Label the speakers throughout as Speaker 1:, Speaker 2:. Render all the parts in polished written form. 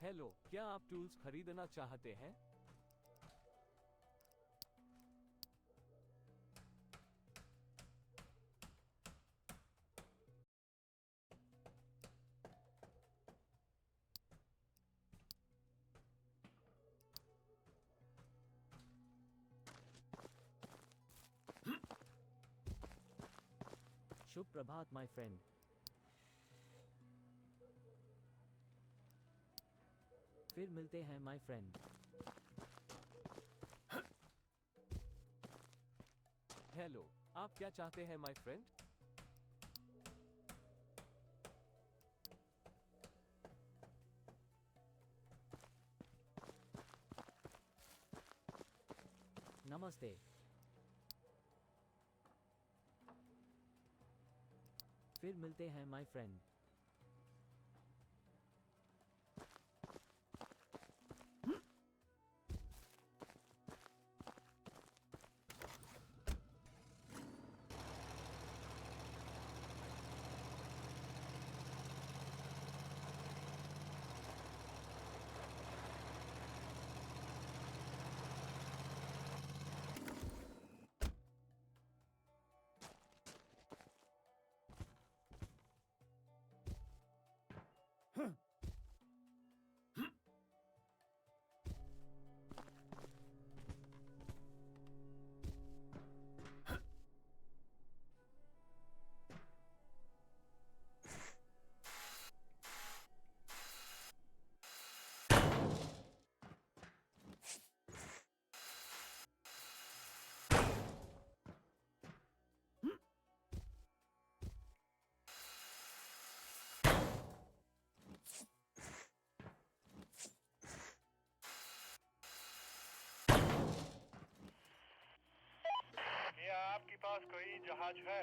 Speaker 1: Hello, क्या आप tools खरीदना चाहते हैं?
Speaker 2: शुभ प्रभात माय फ्रेंड। फिर मिलते हैं माय फ्रेंड।
Speaker 1: हेलो, आप क्या चाहते हैं माय फ्रेंड?
Speaker 2: नमस्ते। फिर मिलते हैं माय फ्रेंड।
Speaker 3: क्या आपके पास कोई जहाज है?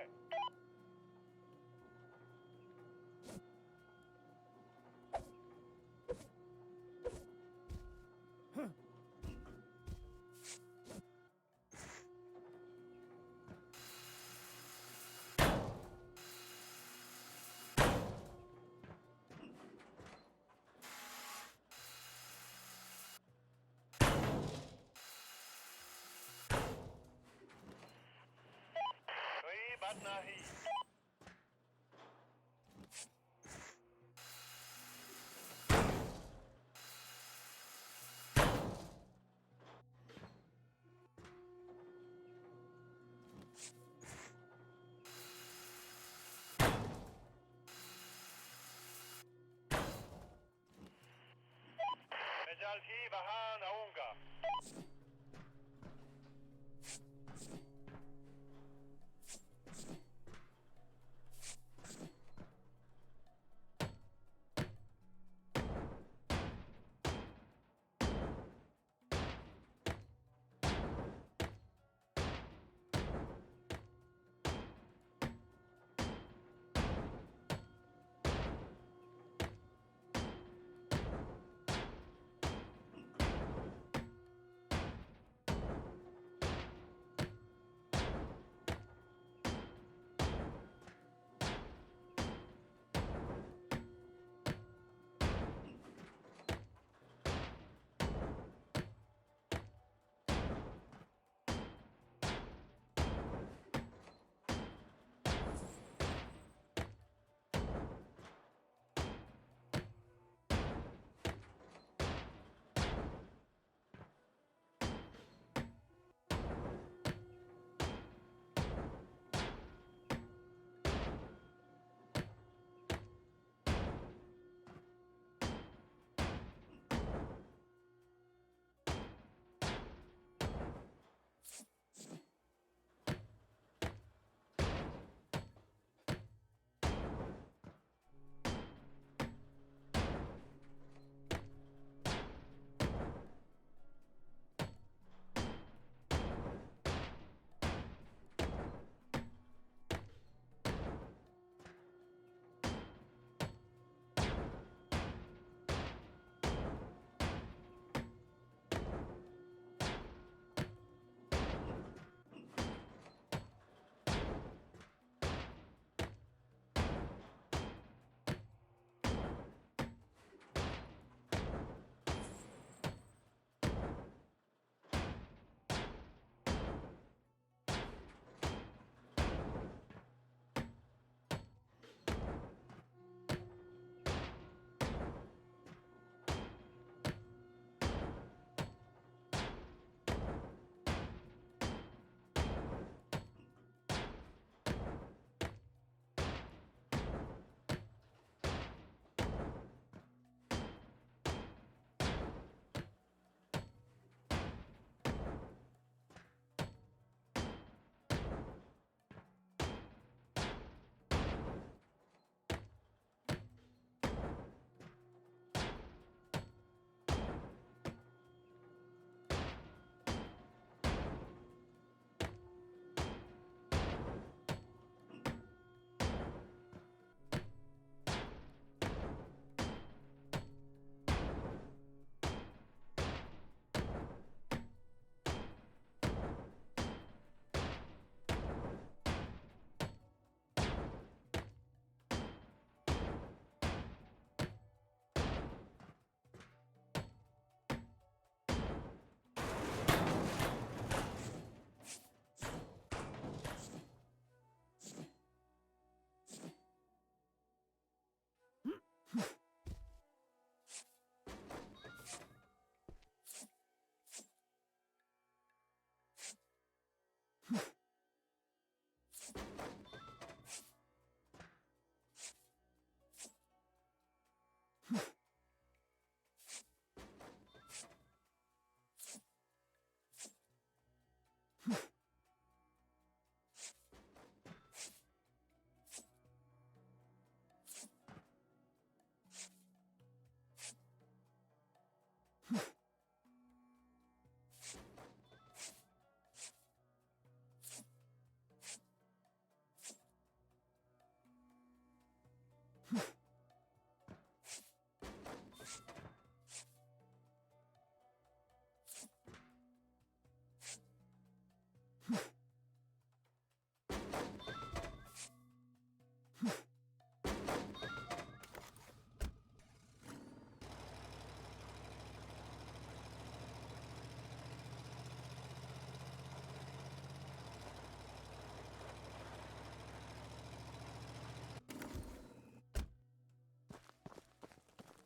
Speaker 3: कोई बात नहीं। मैं जल्द ही वहां आऊंगा।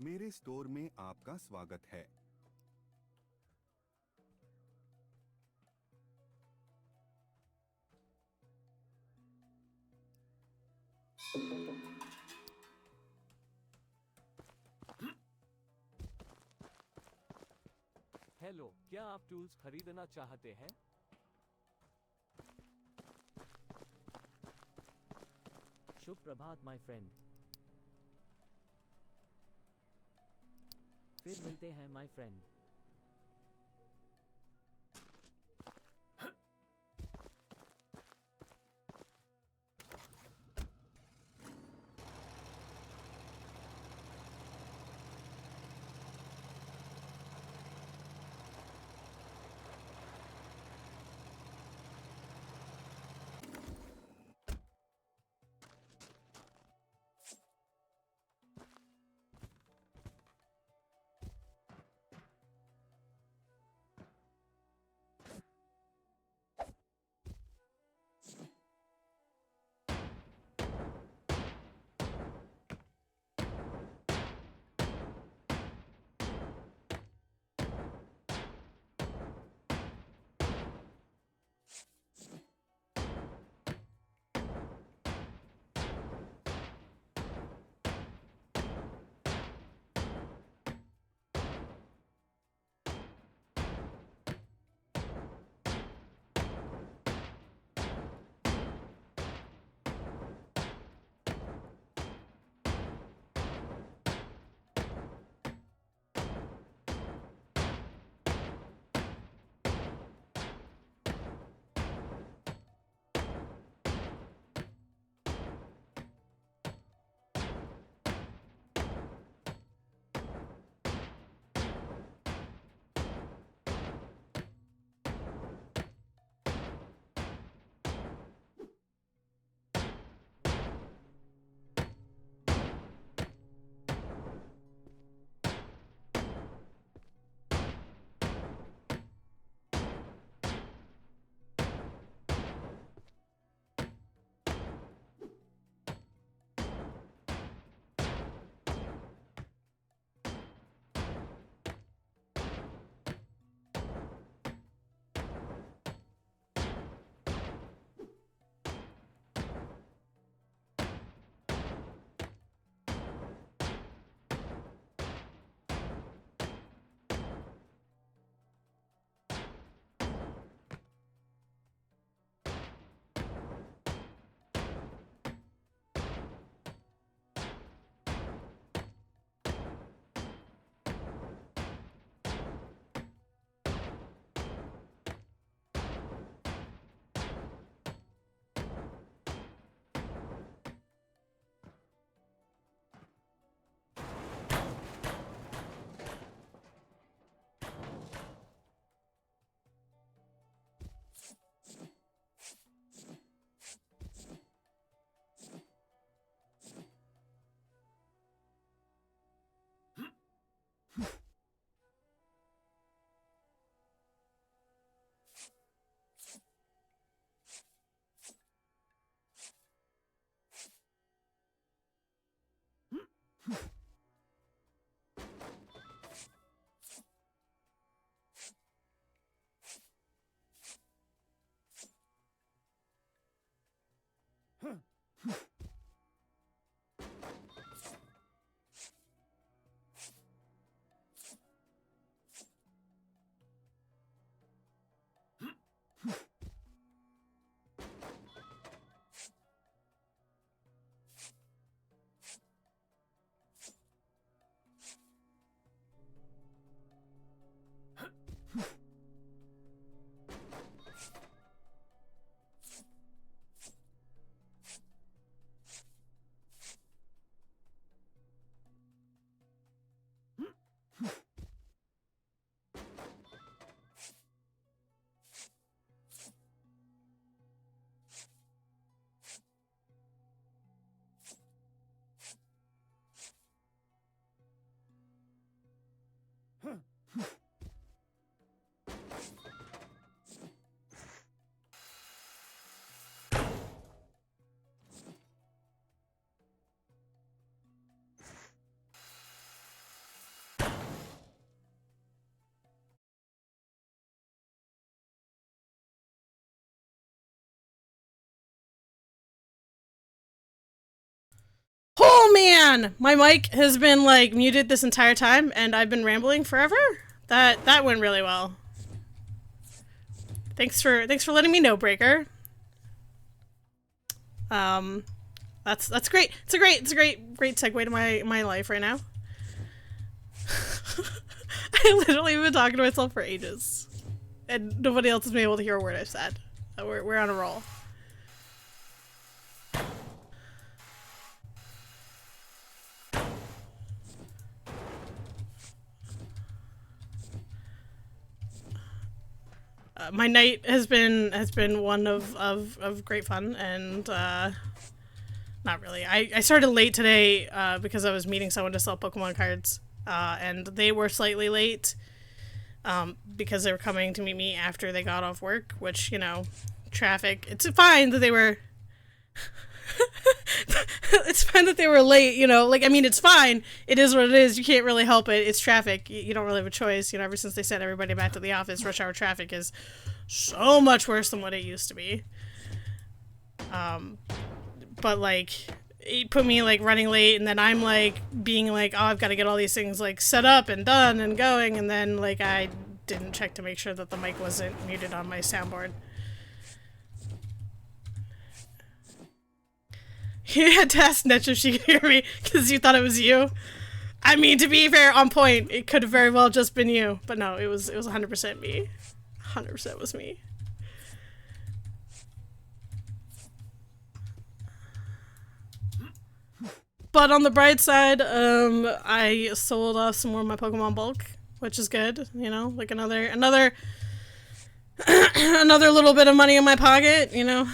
Speaker 4: मेरे स्टोर में आपका स्वागत है।
Speaker 1: हेलो, क्या आप टूल्स खरीदना चाहते हैं?
Speaker 2: शुभ प्रभात माय फ्रेंड। फिर मिलते हैं my friend.
Speaker 5: Oh man, my mic has been like muted this entire time, and I've been rambling forever. That went really well. Thanks for letting me know, Breaker. That's great. It's a great segue to my life right now. I literally have been talking to myself for ages, and nobody else has been able to hear a word I've said. We're on a roll. My night has been one of great fun, and not really. I started late today because I was meeting someone to sell Pokemon cards, and they were slightly late because they were coming to meet me after they got off work, which, you know, traffic. It's fine that they were... It's fine that they were late, you know, like, I mean, it's fine. It is what it is. You can't really help it. It's traffic. You don't really have a choice. You know, ever since they sent everybody back to the office, rush hour traffic is so much worse than what it used to be. But, like, it put me, like, running late, and then I'm, like, being like, oh, I've got to get all these things, like, set up and done and going, and then, like, I didn't check to make sure that the mic wasn't muted on my soundboard. You had to ask Netch if she could hear me, because you thought it was you. I mean, to be fair, on point, it could have very well just been you. But no, it was 100% me. 100% was me. But on the bright side, I sold off some more of my Pokemon bulk, which is good, you know? Like another another little bit of money in my pocket, you know?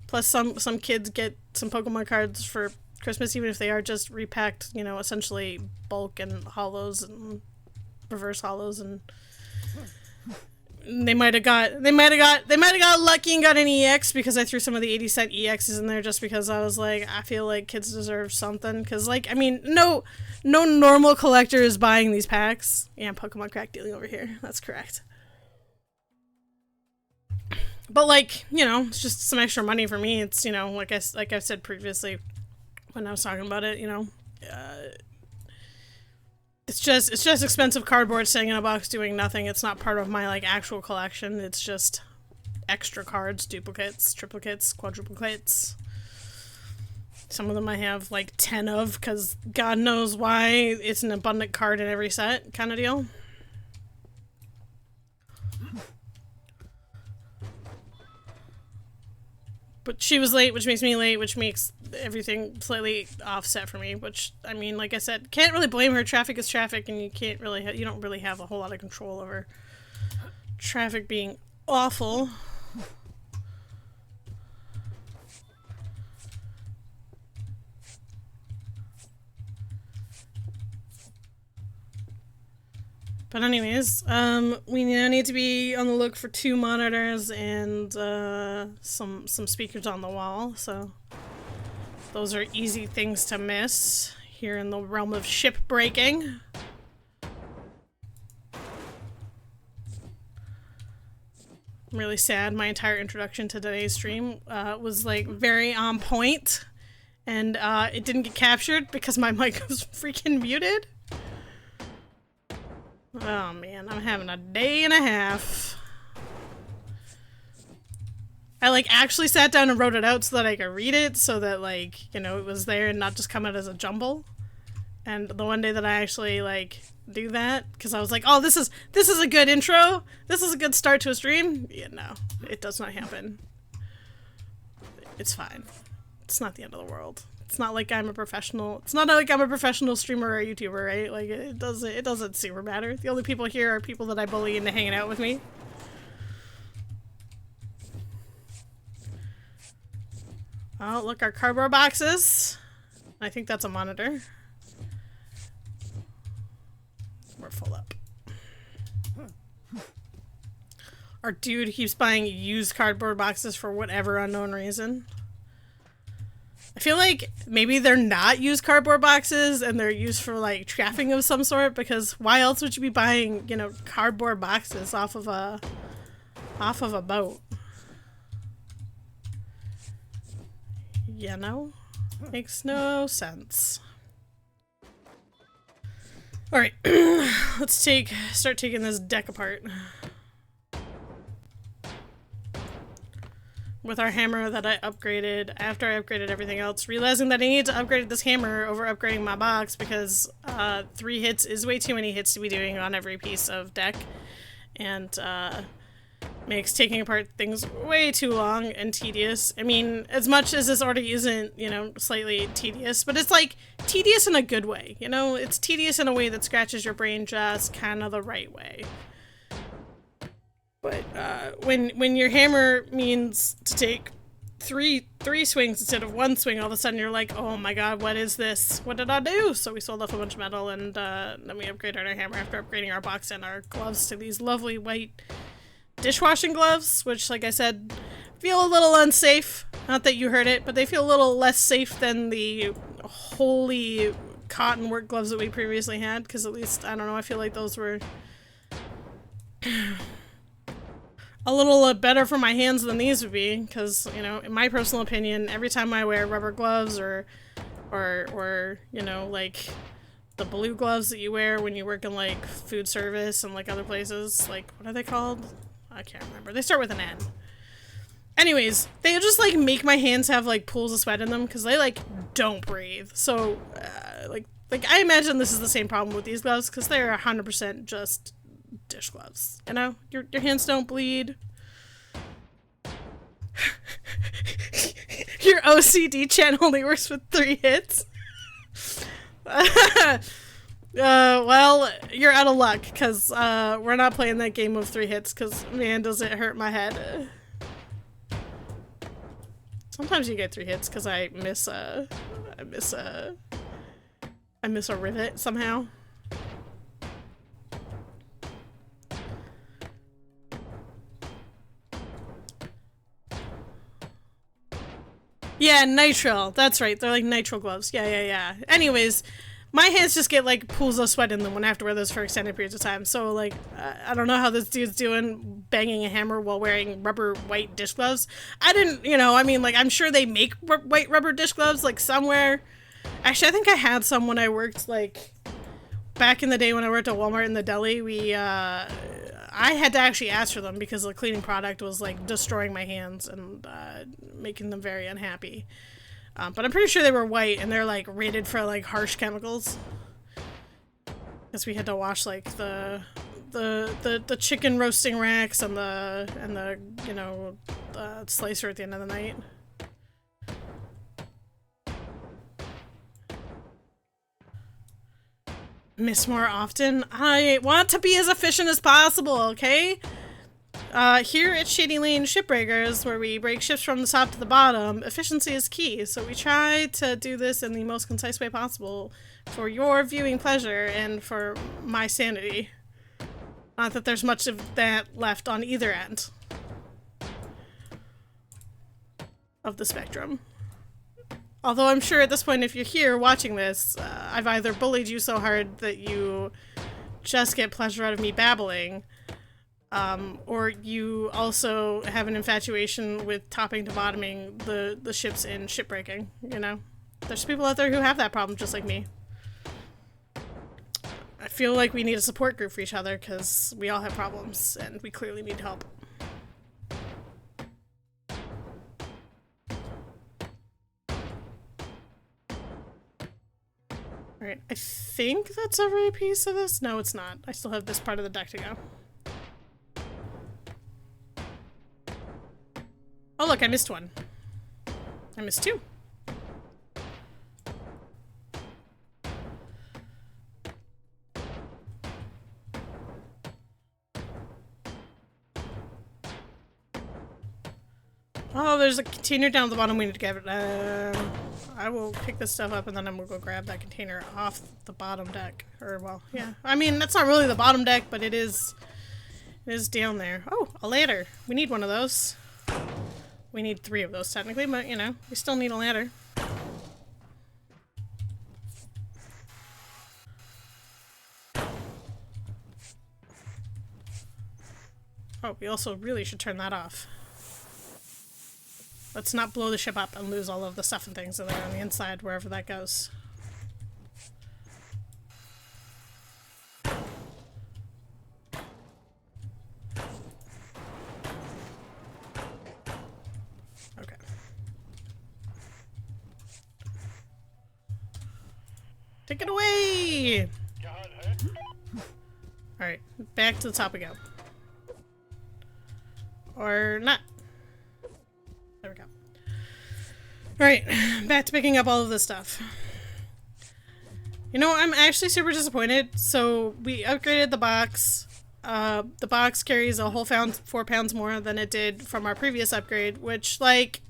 Speaker 5: Plus, some kids get some Pokemon cards for Christmas, even if they are just repacked, you know, essentially bulk and hollows and reverse hollows, and they might have got lucky and got an EX because I threw some of the 80-cent EXs in there just because I was like, I feel like kids deserve something, because, like, I mean, no normal collector is buying these packs. Yeah, Pokemon crack dealing over here. That's correct. But, like, you know, it's just some extra money for me. It's, you know, like I've said previously when I was talking about it, you know, it's just expensive cardboard sitting in a box doing nothing. It's not part of my, like, actual collection. It's just extra cards, duplicates, triplicates, quadruplicates. Some of them I have, like, 10 of, because God knows why it's an abundant card in every set kind of deal. But she was late, which makes me late, which makes everything slightly offset for me, which, I mean, like I said, can't really blame her. Traffic is traffic, and you can't really you don't really have a whole lot of control over traffic being awful. But anyways, we now need to be on the look for 2 monitors and some speakers on the wall, so those are easy things to miss here in the realm of ship breaking. I'm really sad. My entire introduction to today's stream was, like, very on point, and it didn't get captured because my mic was freaking muted. Oh man, I'm having a day and a half. I, like, actually sat down and wrote it out so that I could read it, so that, like, you know, it was there and not just come out as a jumble. And the one day that I actually, like, do that, because I was like, oh, this is a good intro, this is a good start to a stream. Yeah, no, it does not happen. It's fine. It's not the end of the world. It's not like I'm a professional. It's not like I'm a professional streamer or YouTuber, right? Like, it doesn't super matter. The only people here are people that I bully into hanging out with me. Oh, look, our cardboard boxes. I think that's a monitor. We're full up. Our dude keeps buying used cardboard boxes for whatever unknown reason. I feel like maybe they're not used cardboard boxes and they're used for, like, trafficking of some sort, because why else would you be buying, you know, cardboard boxes off of a boat? You know? Makes no sense. Alright, let's start taking this deck apart. With our hammer that I upgraded after I upgraded everything else, realizing that I need to upgrade this hammer over upgrading my box because 3 hits is way too many hits to be doing on every piece of deck, and makes taking apart things way too long and tedious. I mean, as much as this already isn't, you know, slightly tedious, but it's like tedious in a good way, you know? It's tedious in a way that scratches your brain just kind of the right way. But when your hammer means to take three swings instead of 1 swing, all of a sudden you're like, oh my god, what is this? What did I do? So we sold off a bunch of metal, and then we upgraded our hammer after upgrading our box and our gloves to these lovely white dishwashing gloves, which, like I said, feel a little unsafe. Not that you heard it, but they feel a little less safe than the holy cotton work gloves that we previously had, because at least, I don't know, I feel like those were a little better for my hands than these would be, because, you know, in my personal opinion, every time I wear rubber gloves or you know, like the blue gloves that you wear when you work in, like, food service and, like, other places, like, what are they called? I can't remember. They start with an N. Anyways, they just, like, make my hands have, like, pools of sweat in them, because they, like, don't breathe. So, like, I imagine this is the same problem with these gloves, because they're 100% just dish gloves, you know? Your hands don't bleed. Your OCD channel only works with 3 hits. Well, you're out of luck, because we're not playing that game of 3 hits, because, man, does it hurt my head. Sometimes you get 3 hits, because I miss a rivet somehow. Yeah, nitrile. That's right. They're like nitrile gloves. Yeah. Anyways, my hands just get like pools of sweat in them when I have to wear those for extended periods of time. So like, I don't know how this dude's doing banging a hammer while wearing rubber white dish gloves. I didn't, you know, I mean, like, I'm sure they make white rubber dish gloves like somewhere. Actually, I think I had some when I worked, like, back in the day when I worked at Walmart in the deli. I had to actually ask for them because the cleaning product was, like, destroying my hands and making them very unhappy. But I'm pretty sure they were white, and they're, like, rated for, like, harsh chemicals. Because we had to wash, like, the chicken roasting racks and the you know, the slicer at the end of the night. Miss more often? I want to be as efficient as possible, okay? Here at Shady Lane Shipbreakers, where we break ships from the top to the bottom, efficiency is key, so we try to do this in the most concise way possible for your viewing pleasure and for my sanity. Not that there's much of that left on either end of the spectrum. Although I'm sure at this point, if you're here watching this, I've either bullied you so hard that you just get pleasure out of me babbling, or you also have an infatuation with topping to bottoming the ships in shipbreaking, you know? There's people out there who have that problem just like me. I feel like we need a support group for each other because we all have problems and we clearly need help. Alright, I think that's every piece of this. No, it's not. I still have this part of the deck to go. Oh look, I missed one. I missed 2. Oh, there's a container down at the bottom we need to get. I will pick this stuff up and then I'm gonna go grab that container off the bottom deck. Or, well, yeah. I mean, that's not really the bottom deck, but it is down there. Oh, a ladder. We need one of those. We need 3 of those technically, but, you know, we still need a ladder. Oh, we also really should turn that off. Let's not blow the ship up and lose all of the stuff and things that are on the inside, wherever that goes. Okay. Take it away!
Speaker 3: जहाज है
Speaker 5: Alright, back to the top we go. Or not. There we go. Alright, back to picking up all of this stuff. You know, I'm actually super disappointed. So, we upgraded the box. The box carries a whole 4 pounds more than it did from our previous upgrade, which, like,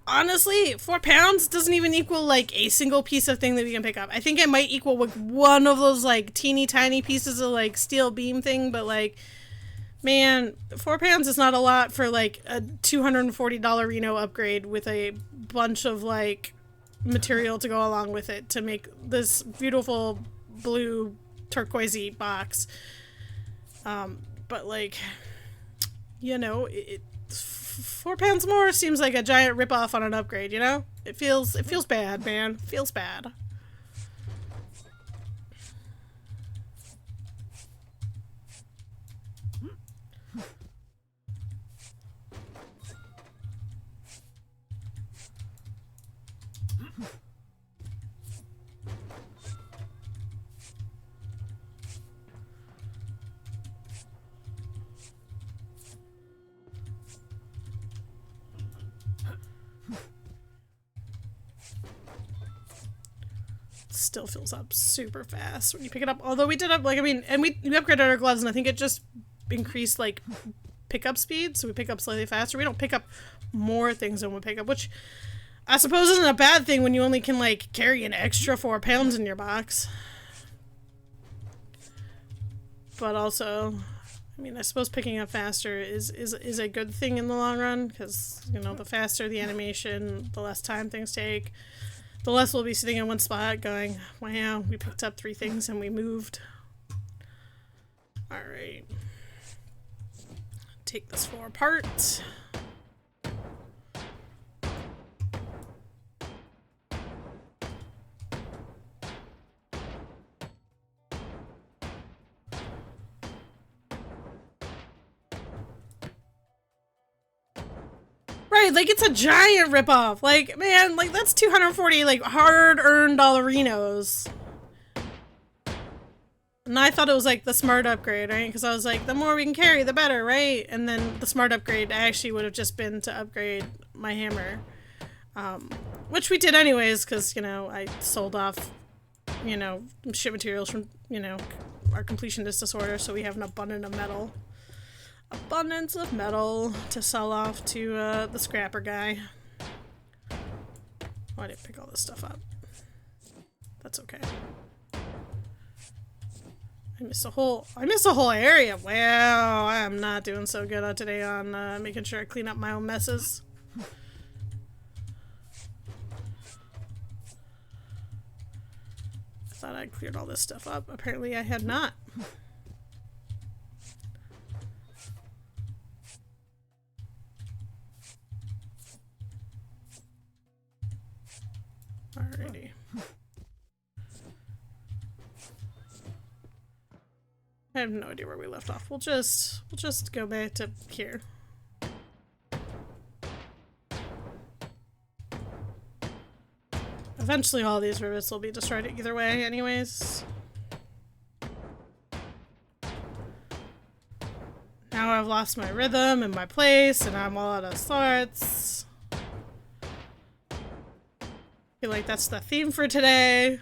Speaker 5: honestly, 4 pounds doesn't even equal, like, a single piece of thing that we can pick up. I think it might equal, like, one of those, like, teeny tiny pieces of, like, steel beam thing, but, like, man, 4 pounds is not a lot for, like, a $240 Reno upgrade with a bunch of, like, material to go along with it to make this beautiful blue turquoisey box. But, like, you know, 4 pounds more seems like a giant ripoff on an upgrade, you know? It feels bad, man. It feels bad. Still fills up super fast when you pick it up. Although we did up, like, I mean, and we upgraded our gloves, and I think it just increased, like, pickup speed, so we pick up slightly faster. We don't pick up more things than we pick up, which I suppose isn't a bad thing when you only can, like, carry an extra 4 pounds in your box. But also, I mean, I suppose picking up faster is a good thing in the long run, because, you know, the faster the animation, the less time things take. The less we'll be sitting in one spot going, wow, we picked up 3 things and we moved. Alright. Take this 4 apart. Right, like, it's a giant ripoff. Like, man, like, that's 240, like, hard-earned dollarinos. And I thought it was, like, the smart upgrade, right? Because I was like, the more we can carry, the better, right? And then the smart upgrade actually would have just been to upgrade my hammer. Which we did anyways, because, you know, I sold off, you know, ship materials from, you know, our completionist disorder, so we have an abundance of metal. Abundance of metal to sell off to the scrapper guy. Oh, I didn't pick all this stuff up. That's okay. I missed a whole area. Wow, I am not doing so good today on making sure I clean up my own messes. I thought I'd cleared all this stuff up. Apparently I had not. Alrighty. I have no idea where we left off. We'll just go back to here. Eventually all these rivets will be destroyed either way anyways. Now I've lost my rhythm and my place and I'm all out of sorts. I feel like that's the theme for today.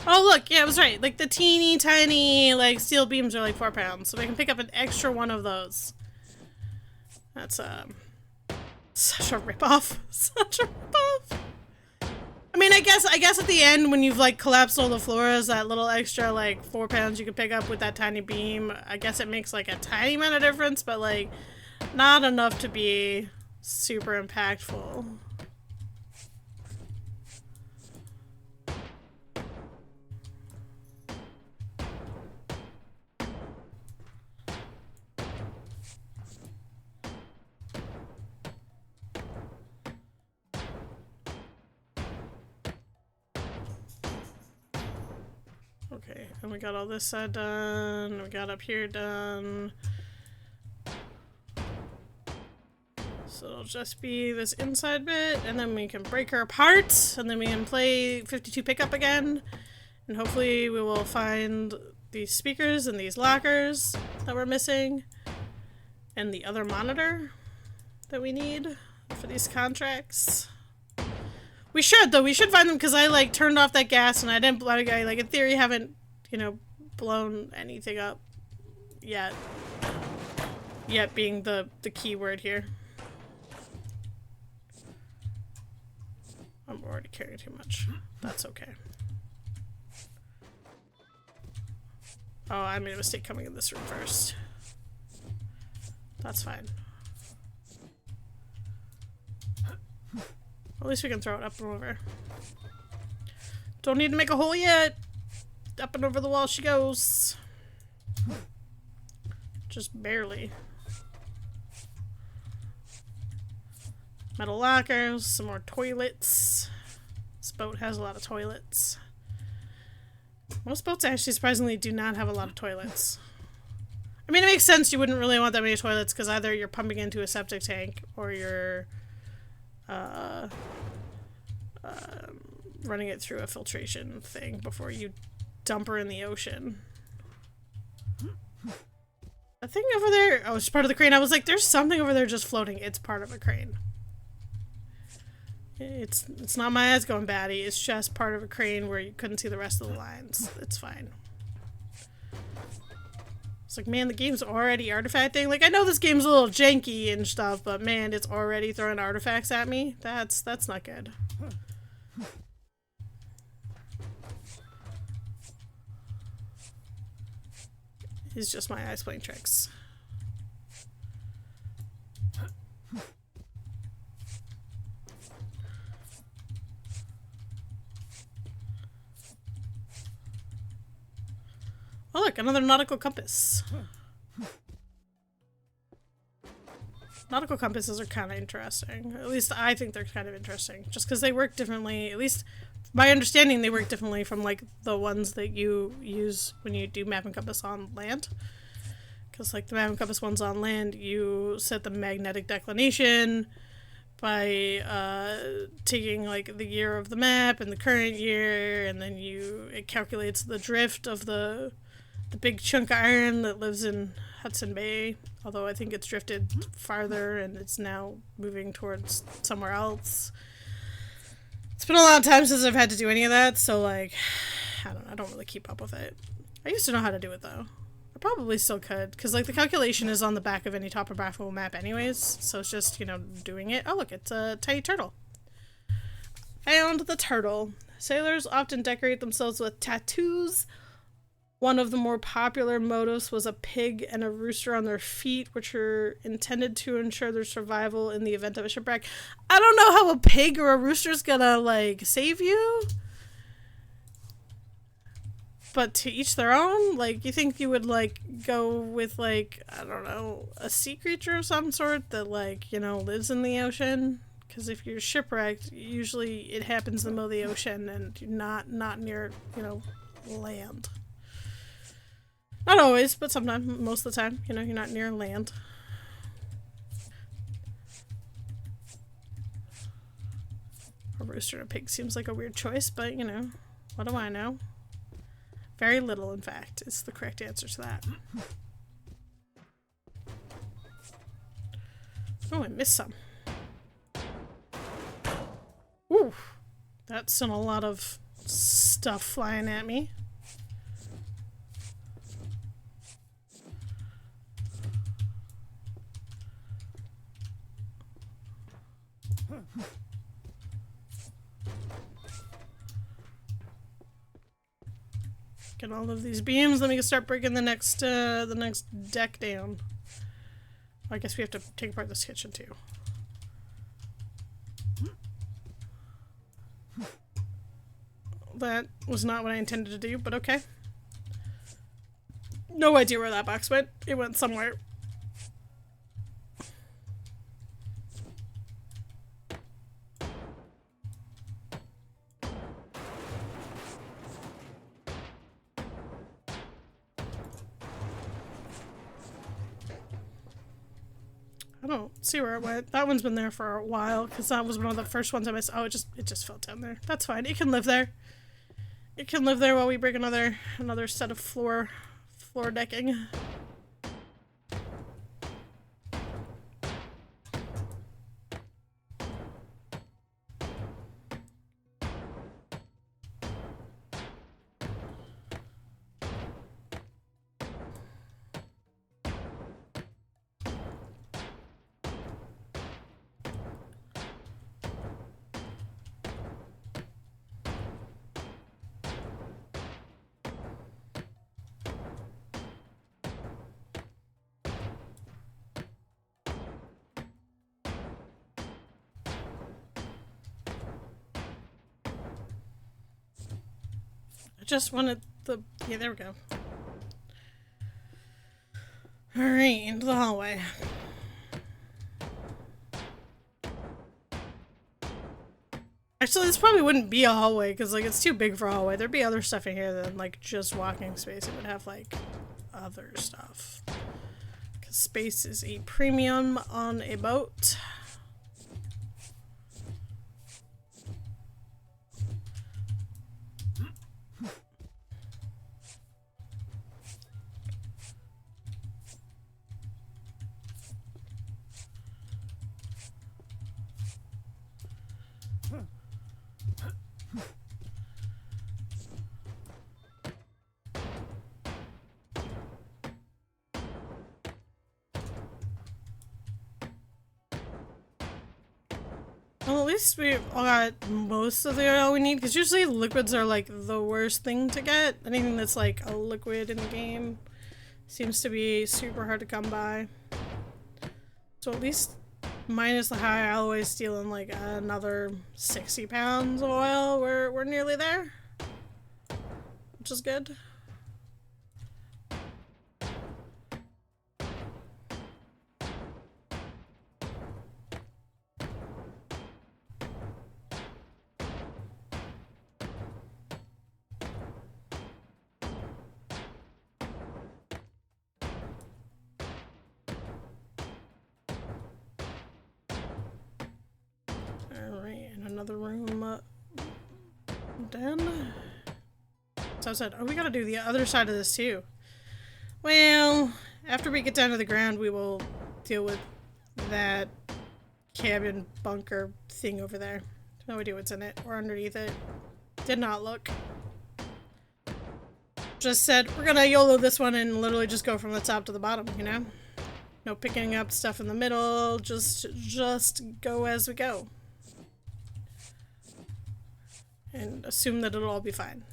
Speaker 5: Oh, look, yeah, I was right. Like, the teeny tiny, like, steel beams are like 4 pounds, so we can pick up an extra one of those. That's, such a ripoff. Such a ripoff. I mean, I guess at the end, when you've, like, collapsed all the floors, that little extra, like, 4 pounds you can pick up with that tiny beam, I guess it makes, like, a tiny amount of difference, but, like, not enough to be super impactful. Okay, and we got all this side done, we got up here done. So it'll just be this inside bit, and then we can break her apart, and then we can play 52 pickup again, and hopefully we will find these speakers and these lockers that we're missing, and the other monitor that we need for these contracts. We should, though. We should find them, because I, like, turned off that gas, and I didn't, like, in theory, haven't, you know, blown anything up yet. Yet being the key word here. I'm already carrying too much. That's okay. Oh, I made a mistake coming in this room first. That's fine. At least we can throw it up and over. Don't need to make a hole yet. Up and over the wall she goes. Just barely. Metal lockers, some more toilets. This boat has a lot of toilets. Most boats actually surprisingly do not have a lot of toilets. I mean, it makes sense you wouldn't really want that many toilets because either you're pumping into a septic tank or you're running it through a filtration thing before you dump her in the ocean. A thing over there, oh, it's part of the crane. I was like, there's something over there just floating. It's part of a crane. It's not my eyes going batty. It's just part of a crane where you couldn't see the rest of the lines. It's fine. It's like, man, the game's already artifacting. Like, I know this game's a little janky and stuff, but man, it's already throwing artifacts at me. That's not good. It's just my eyes playing tricks. Oh look, another nautical compass. Nautical compasses are kind of interesting. At least I think they're kind of interesting. Just because they work differently. At least, my understanding, they work differently from like the ones that you use when you do map and compass on land. Because like the map and compass ones on land, you set the magnetic declination by taking like the year of the map and the current year, and then it calculates the drift of the big chunk of iron that lives in Hudson Bay, although I think it's drifted farther and it's now moving towards somewhere else. It's been a long time since I've had to do any of that, so like, I don't know, I don't really keep up with it. I used to know how to do it though. I probably still could, because like the calculation is on the back of any topographical map anyways, so it's just, you know, doing it. Oh look, it's a tiny turtle. Found the turtle. Sailors often decorate themselves with tattoos. One of the more popular motifs was a pig and a rooster on their feet, which are intended to ensure their survival in the event of a shipwreck. I don't know how a pig or a rooster's gonna, like, save you. But to each their own. Like, you think you would, like, go with, like, I don't know, a sea creature of some sort that, like, you know, lives in the ocean? Because if you're shipwrecked, usually it happens in the middle of the ocean and you're not near, you know, land. Not always, but sometimes, most of the time, you know, you're not near land. A rooster and a pig seems like a weird choice, but, you know, what do I know? Very little, in fact, is the correct answer to that. Oh, I missed some. Ooh, that's in a lot of stuff. stuff flying at me. Get all of these beams. Let me start breaking the next deck down. I guess we have to take apart this kitchen too. That was not what I intended to do, but okay. No idea where that box went. It went somewhere. I don't see where it went. That one's been there for a while because that was one of the first ones I missed. Oh, it just fell down there. That's fine. It can live there. It can live there while we break another set of floor decking. I just wanted the... Yeah, there we go. Alright, into the hallway. Actually, this probably wouldn't be a hallway, because, like, it's too big for a hallway. There'd be other stuff in here than, like, just walking space. It would have, like, other stuff. Because space is a premium on a boat. Well, at least we got most of the oil we need, because usually liquids are like the worst thing to get. Anything that's like a liquid in the game seems to be super hard to come by. So at least minus the high alloy steel and like another 60 pounds of oil, we're nearly there, which is good. Another room done. So I said, oh, we gotta do the other side of this too. Well, after we get down to the ground, we will deal with that cabin bunker thing over there. No idea what's in it or underneath it. Did not look. Just said, we're gonna YOLO this one and literally just go from the top to the bottom, you know? No picking up stuff in the middle, just go as we go. And assume that it'll all be fine.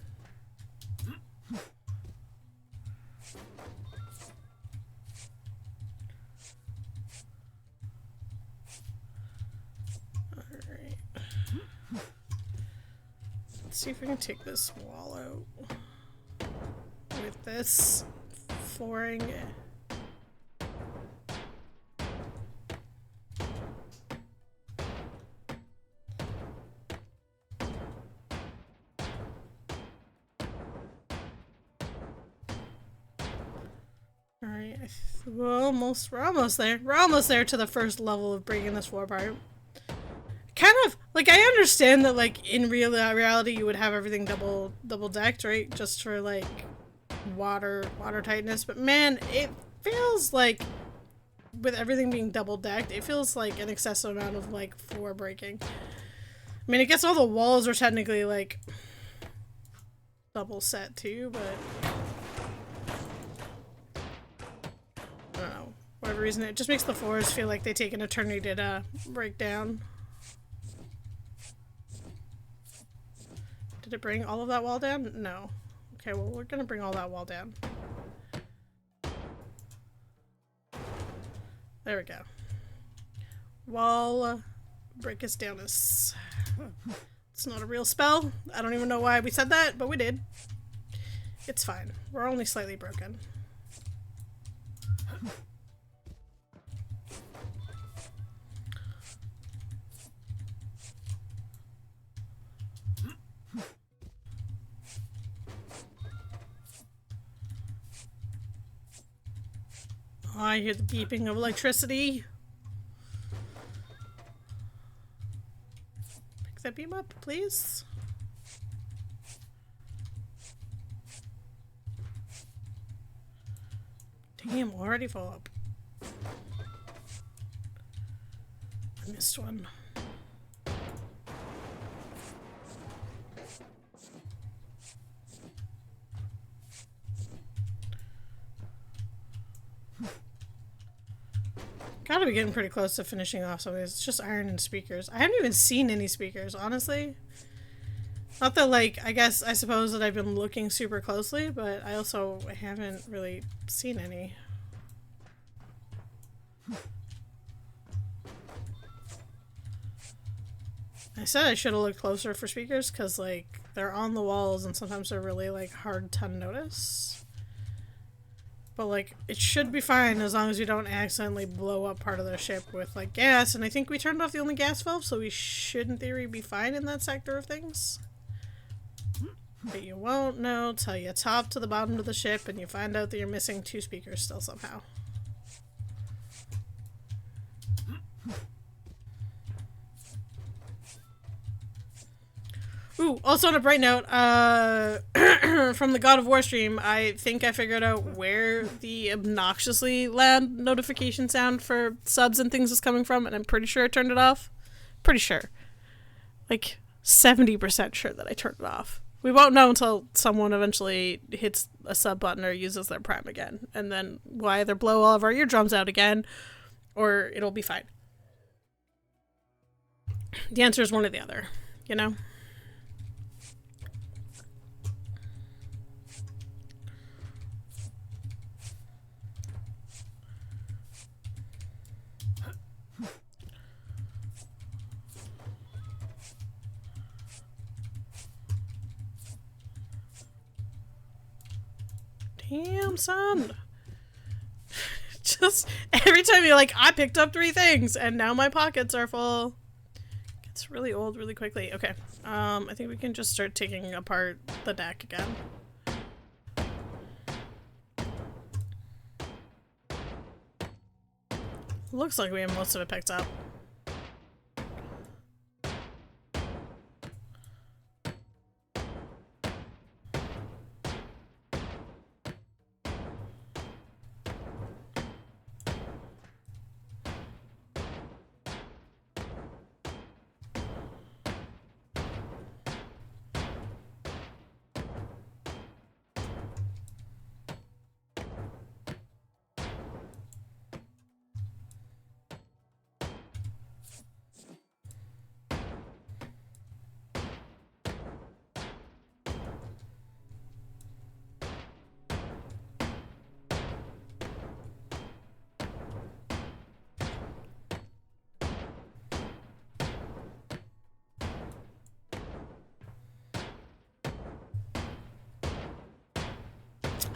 Speaker 5: Alright. Let's see if we can take this wall out with this flooring. We're almost there. We're almost there to the first level of breaking this floor apart. Kind of, like, I understand that, like, in reality you would have everything double decked, right? Just for, like, water tightness. But man, it feels like, with everything being double decked, it feels like an excessive amount of, like, floor breaking. I mean, I guess all the walls are technically, like, double set too, but I don't know. Whatever reason, it just makes the floors feel like they take an eternity to break down. Did it bring all of that wall down? No. Okay, well, we're gonna bring all that wall down. There we go. Wall break us down is... It's not a real spell. I don't even know why we said that, but we did. It's fine. We're only slightly broken. Oh, I hear the beeping of electricity. Pick that beam up, please. Damn, already full up. I missed one. Gotta be getting pretty close to finishing off some of these. It's just iron and speakers. I haven't even seen any speakers, honestly. Not that, like, I suppose that I've been looking super closely, but I also haven't really seen any. I said I should have looked closer for speakers because, like, they're on the walls and sometimes they're really, like, hard to notice. But, like, it should be fine as long as we don't accidentally blow up part of the ship with, like, gas. And I think we turned off the only gas valve, so we should, in theory, be fine in that sector of things. But you won't know till you top to the bottom of the ship and you find out that you're missing 2 speakers still somehow. Ooh, also on a bright note, from the God of War stream, I think I figured out where the obnoxiously loud notification sound for subs and things is coming from, and I'm pretty sure I turned it off. Pretty sure. Like, 70% sure that I turned it off. We won't know until someone eventually hits a sub button or uses their Prime again, and then we'll either blow all of our eardrums out again, or it'll be fine. The answer is one or the other, you know? Damn, son. Just every time you're like, I picked up 3 things and now my pockets are full. Gets really old really quickly. Okay. I think we can just start taking apart the deck again. Looks like we have most of it picked up.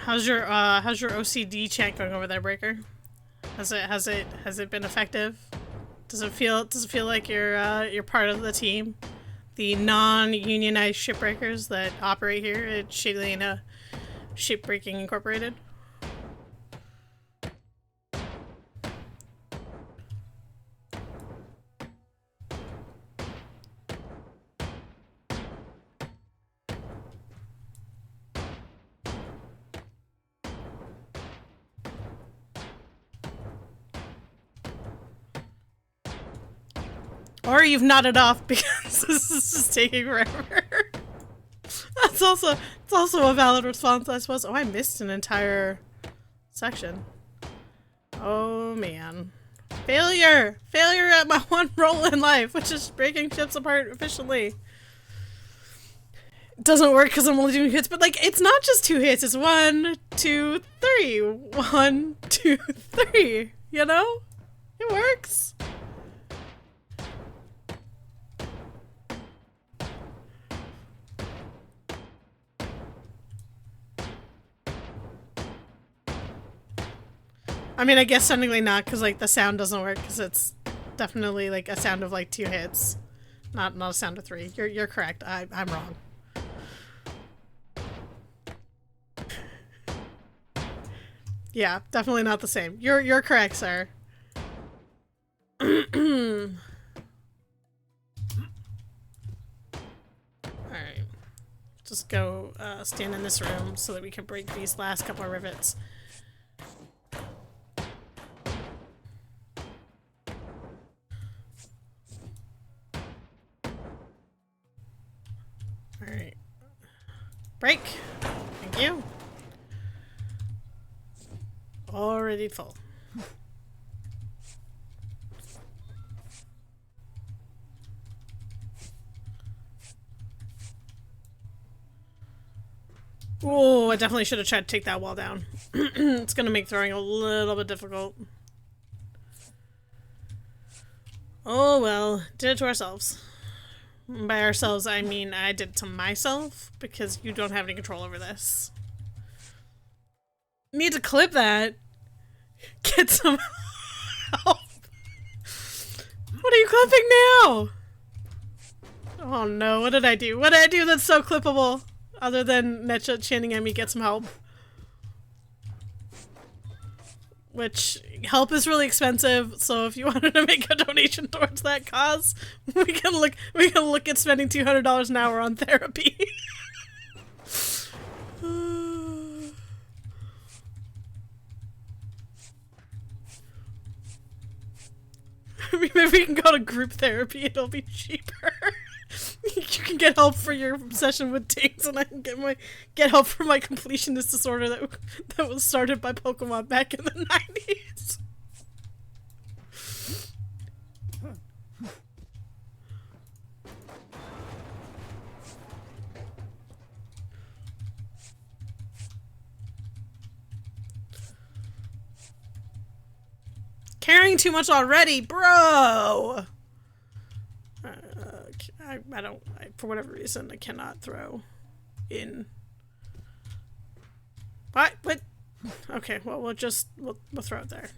Speaker 5: How's your OCD chant going over there, Breaker? Has it been effective? Does it feel like you're part of the team? The non-unionized shipbreakers that operate here at Shigalina Shipbreaking Incorporated? Or you've nodded off because this is just taking forever. it's also a valid response, I suppose. Oh, I missed an entire section. Oh man. Failure! Failure at my one role in life, which is breaking ships apart efficiently. It doesn't work because I'm only doing hits, but like, it's not just 2 hits, it's 1, 2, 3. 1, 2, 3. You know? It works. I mean, I guess technically not, because like the sound doesn't work, because it's definitely like a sound of like 2 hits, not a sound of 3. You're correct. I'm wrong. Yeah, definitely not the same. You're correct, sir. Alright. Just go stand in this room so that we can break these last couple of rivets. Alright. Break. Thank you. Already full. Oh, I definitely should have tried to take that wall down. It's gonna make throwing a little bit difficult. Oh well, did it to ourselves. By ourselves, I mean I did it to myself, because you don't have any control over this. Need to clip that. Get some help. What are you clipping now? Oh no, what did I do? What did I do that's so clippable? Other than Netcha chanting at me, get some help. Which, help is really expensive, so if you wanted to make a donation towards that cause, we can look at spending $200 an hour on therapy. Maybe we can go to group therapy, it'll be cheaper. You can get help for your obsession with dings, and I can get help for my completionist disorder that was started by Pokemon back in the 90s. Carrying too much already, bro! For whatever reason, I cannot throw in. What? Okay, well, we'll throw it there.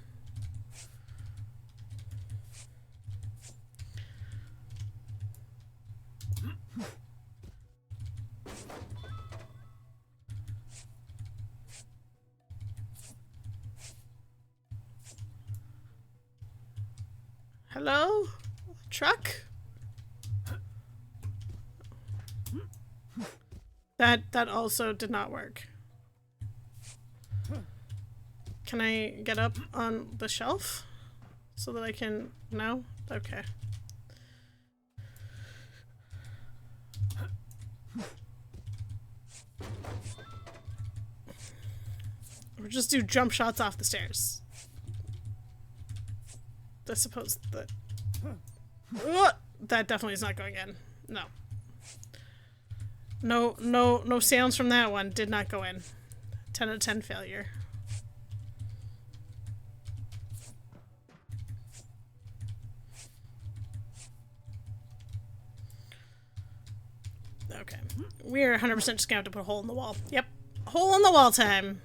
Speaker 5: Hello? Truck? That also did not work. Can I get up on the shelf so that I can... No? Okay. Or just do jump shots off the stairs. I suppose that... that definitely is not going in. No. No sounds from that one. Did not go in. 10 out of 10 failure. Okay. We're 100% just gonna have to put a hole in the wall. Yep. Hole in the wall time.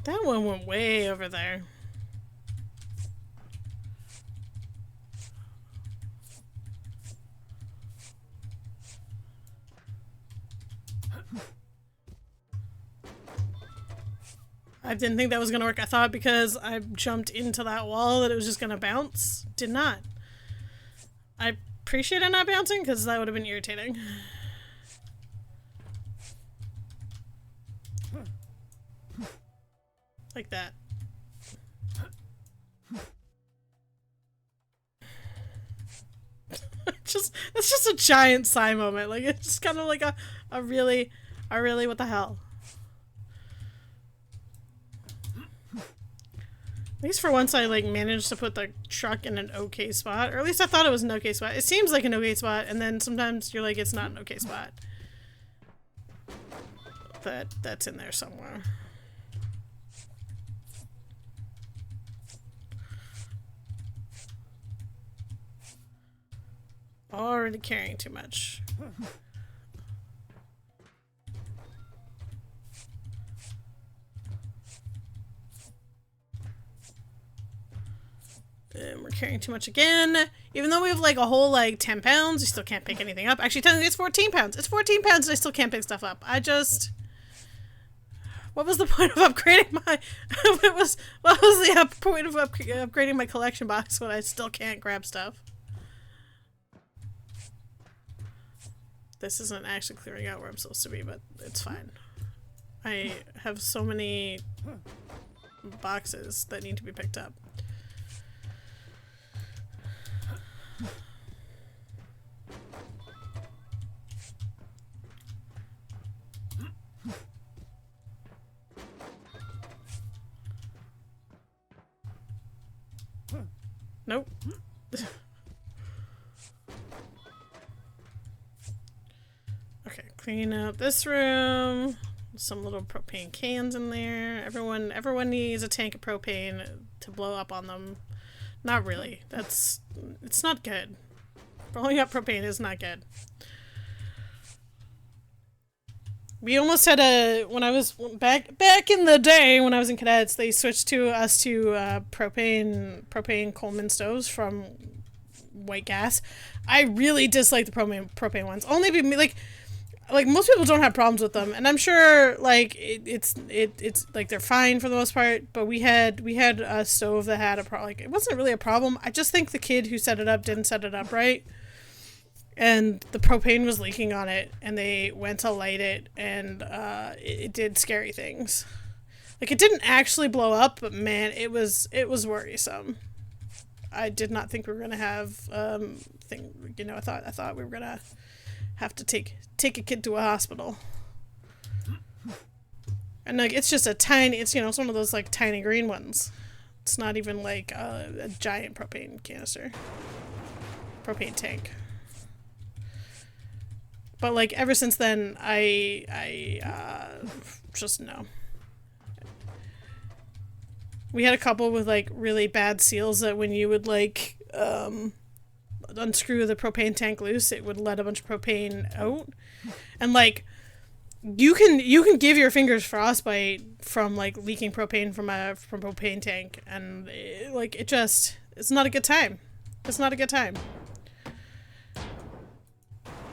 Speaker 5: That one went way over there. I didn't think that was gonna work. I thought because I jumped into that wall that it was just gonna bounce. Did not. I appreciate it not bouncing because that would have been irritating. Like that. It's just a giant sigh moment. Like it's just kind of like a really what the hell. At least for once I like managed to put the truck in an okay spot. Or at least I thought it was an okay spot. It seems like an okay spot, and then sometimes you're like it's not an okay spot. But that's in there somewhere. Already carrying too much. And we're carrying too much again. Even though we have like a whole like 10 pounds, you still can't pick anything up. Actually, technically it's 14 pounds. It's 14 pounds and I still can't pick stuff up. What was the point of upgrading my... what was the point of upgrading my collection box when I still can't grab stuff? This isn't actually clearing out where I'm supposed to be, but it's fine. I have so many boxes that need to be picked up. Nope. Okay, clean up this room. Some little propane cans in there. Everyone needs a tank of propane to blow up on them. Not really. It's not good. Blowing up propane is not good. We almost had when I was back in the day when I was in cadets, they switched to propane Coleman stoves from white gas. I really dislike the propane ones. Only like most people don't have problems with them, and I'm sure like it's like they're fine for the most part. But we had a stove that had a problem. Like it wasn't really a problem. I just think the kid who set it up didn't set it up right. And the propane was leaking on it, and they went to light it, and it did scary things. Like, it didn't actually blow up, but man, it was worrisome. I did not think we were gonna have I thought we were gonna have to take a kid to a hospital. And like, it's just it's one of those like tiny green ones. It's not even like a giant propane canister, propane tank. But like ever since then, I just no. We had a couple with like really bad seals that when you would like unscrew the propane tank loose, it would let a bunch of propane out, and like you can give your fingers frostbite from like leaking propane from propane tank, and it's not a good time. It's not a good time.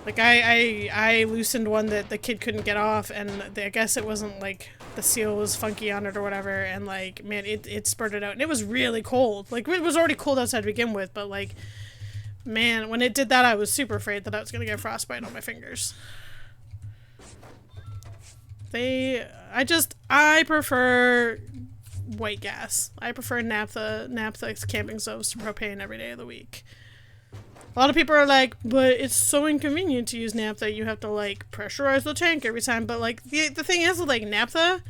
Speaker 5: Like, I loosened one that the kid couldn't get off, and I guess it wasn't, like, the seal was funky on it or whatever, and, like, man, it spurted out, and it was really cold. Like, it was already cold outside to begin with, but, like, man, when it did that, I was super afraid that I was gonna get frostbite on my fingers. I prefer white gas. I prefer naphtha camping stoves to propane every day of the week. A lot of people are like, but it's so inconvenient to use naphtha. You have to, like, pressurize the tank every time. But, like, the thing is with, like, naphtha,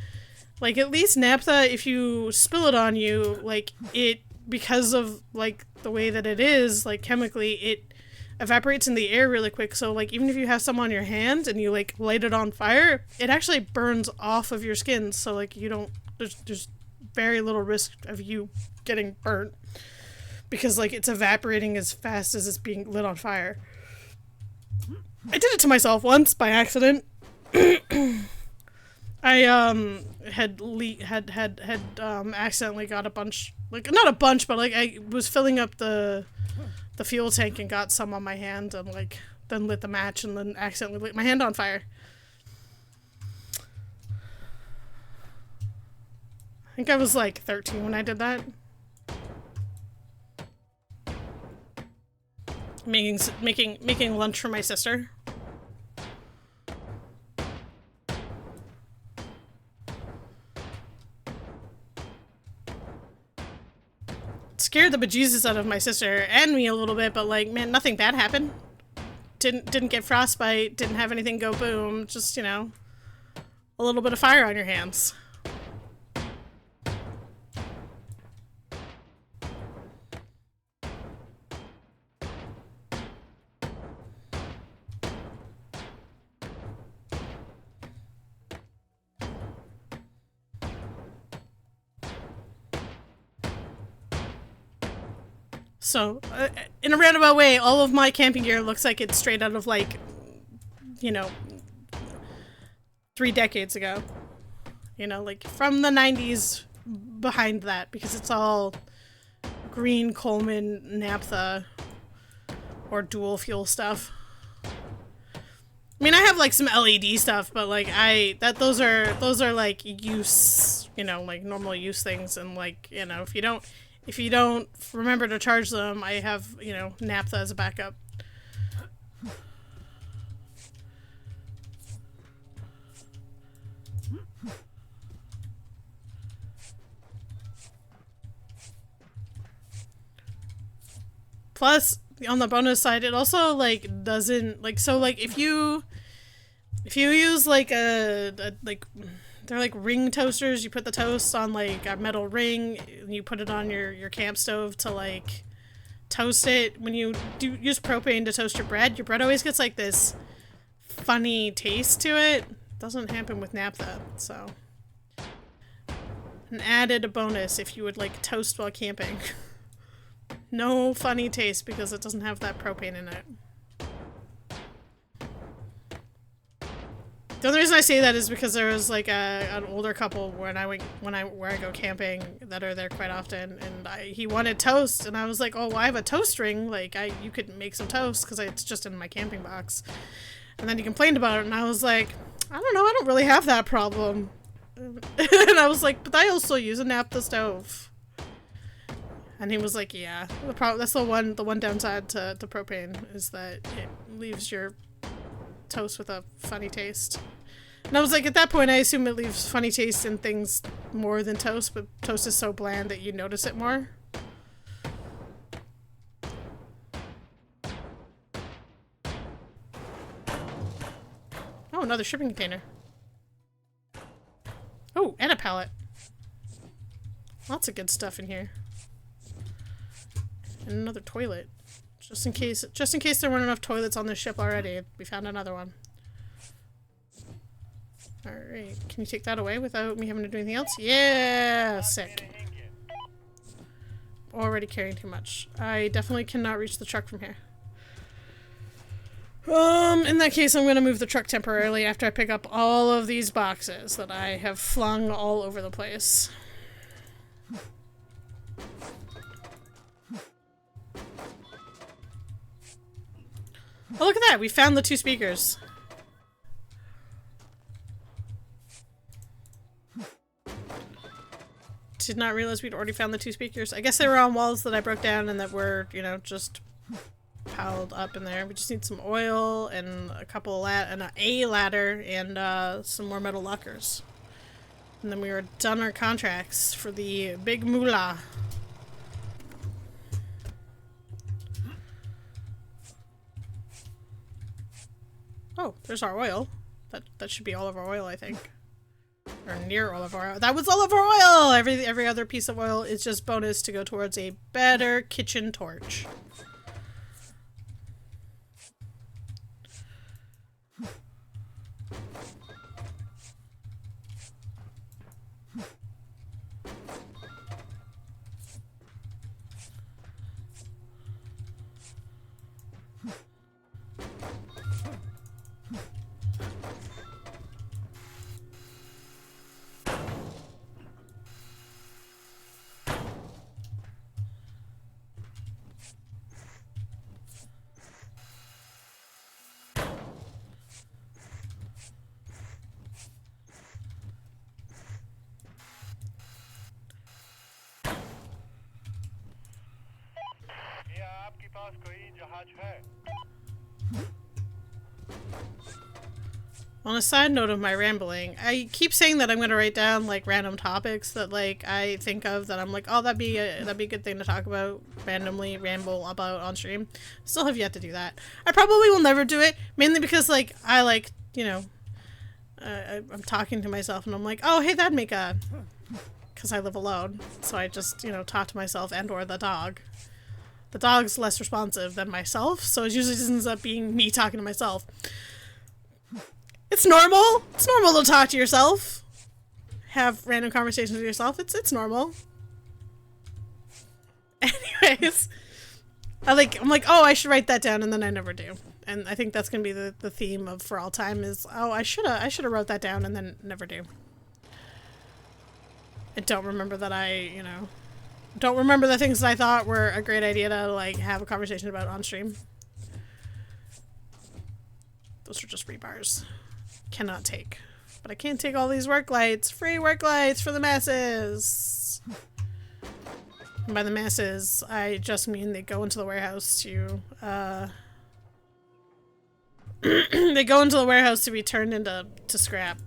Speaker 5: like, at least naphtha, if you spill it on you, like, because of, like, the way that it is, like, chemically, it evaporates in the air really quick. So, like, even if you have some on your hand and you, like, light it on fire, it actually burns off of your skin. So, like, there's very little risk of you getting burnt. Because, like, it's evaporating as fast as it's being lit on fire. I did it to myself once by accident. I had accidentally got a bunch, like, not a bunch, but like I was filling up the fuel tank and got some on my hand, and like then lit the match and then accidentally lit my hand on fire. think I was like 13 when I did that. Making lunch for my sister. Scared the bejesus out of my sister and me a little bit, but like, man, nothing bad happened. Didn't get frostbite, didn't have anything go boom, just, you know, a little bit of fire on your hands. So, in a roundabout way, all of my camping gear looks like it's straight out of, like, you know, 3 decades ago. You know, like, from the 90s behind that, because it's all green Coleman naphtha or dual fuel stuff. I mean, I have, like, some LED stuff, but, like, those are, like, use, you know, like, normal use things, and, like, you know, if you don't remember to charge them, I have, you know, naphtha as a backup. Plus, on the bonus side, it also, like, doesn't, like, so, like, if you use, like, like, they're like ring toasters. You put the toast on like a metal ring, and you put it on your camp stove to like toast it. When you use propane to toast your bread always gets like this funny taste to it. Doesn't happen with naphtha, so an added bonus if you would like toast while camping. No funny taste because it doesn't have that propane in it. The only reason I say that is because there was like an older couple where I go camping that are there quite often, and he wanted toast, and I was like, oh, well, I have a toast ring, like you could make some toast because it's just in my camping box. And then he complained about it, and I was like, I don't know, I don't really have that problem. And I was like, but I also use a naphtha stove. And he was like, yeah, that's the one downside to propane is that it leaves your toast with a funny taste. And I was like, at that point I assume it leaves funny taste in things more than toast, but toast is so bland that you notice it more. Oh, another shipping container. Oh, and a pallet. Lots of good stuff in here. And another toilet. Just in case there weren't enough toilets on this ship already, we found another one. Alright, can you take that away without me having to do anything else? Yeah! Sick. Already carrying too much. I definitely cannot reach the truck from here. In that case, I'm gonna move the truck temporarily after I pick up all of these boxes that I have flung all over the place. Oh, look at that! We found the 2 speakers. Did not realize we'd already found the 2 speakers. I guess they were on walls that I broke down and that were, you know, just piled up in there. We just need some oil and a couple of a ladder and some more metal lockers. And then we were done our contracts for the big moolah. Oh, there's our oil. That should be all of our oil, I think. Or near all of our oil. That was all of our oil! Every other piece of oil is just bonus to go towards a better kitchen torch.
Speaker 3: पास कोई जहाज है?
Speaker 5: On a side note of my rambling, I keep saying that I'm going to write down like random topics that like I think of that I'm like, oh, that'd be a good thing to talk about, randomly ramble about on stream. Still have yet to do that. I probably will never do it, mainly because like I like, you know, I'm talking to myself and I'm like, oh, hey, that'd make a, because I live alone, so I just, you know, talk to myself and or the dog. The dog's less responsive than myself, so it usually just ends up being me talking to myself. It's normal. It's normal to talk to yourself. Have random conversations with yourself. It's normal. Anyways, I'm like, oh, I should write that down, and then I never do. And I think that's gonna be the theme of For All Time is, oh, I shoulda wrote that down, and then never do. I don't remember that don't remember the things that I thought were a great idea to like have a conversation about on stream. Those are just rebars. Cannot take. But I can't take all these work lights. Free work lights for the masses. And by the masses, I just mean they go into the warehouse to, they go into the warehouse to be turned into scrap.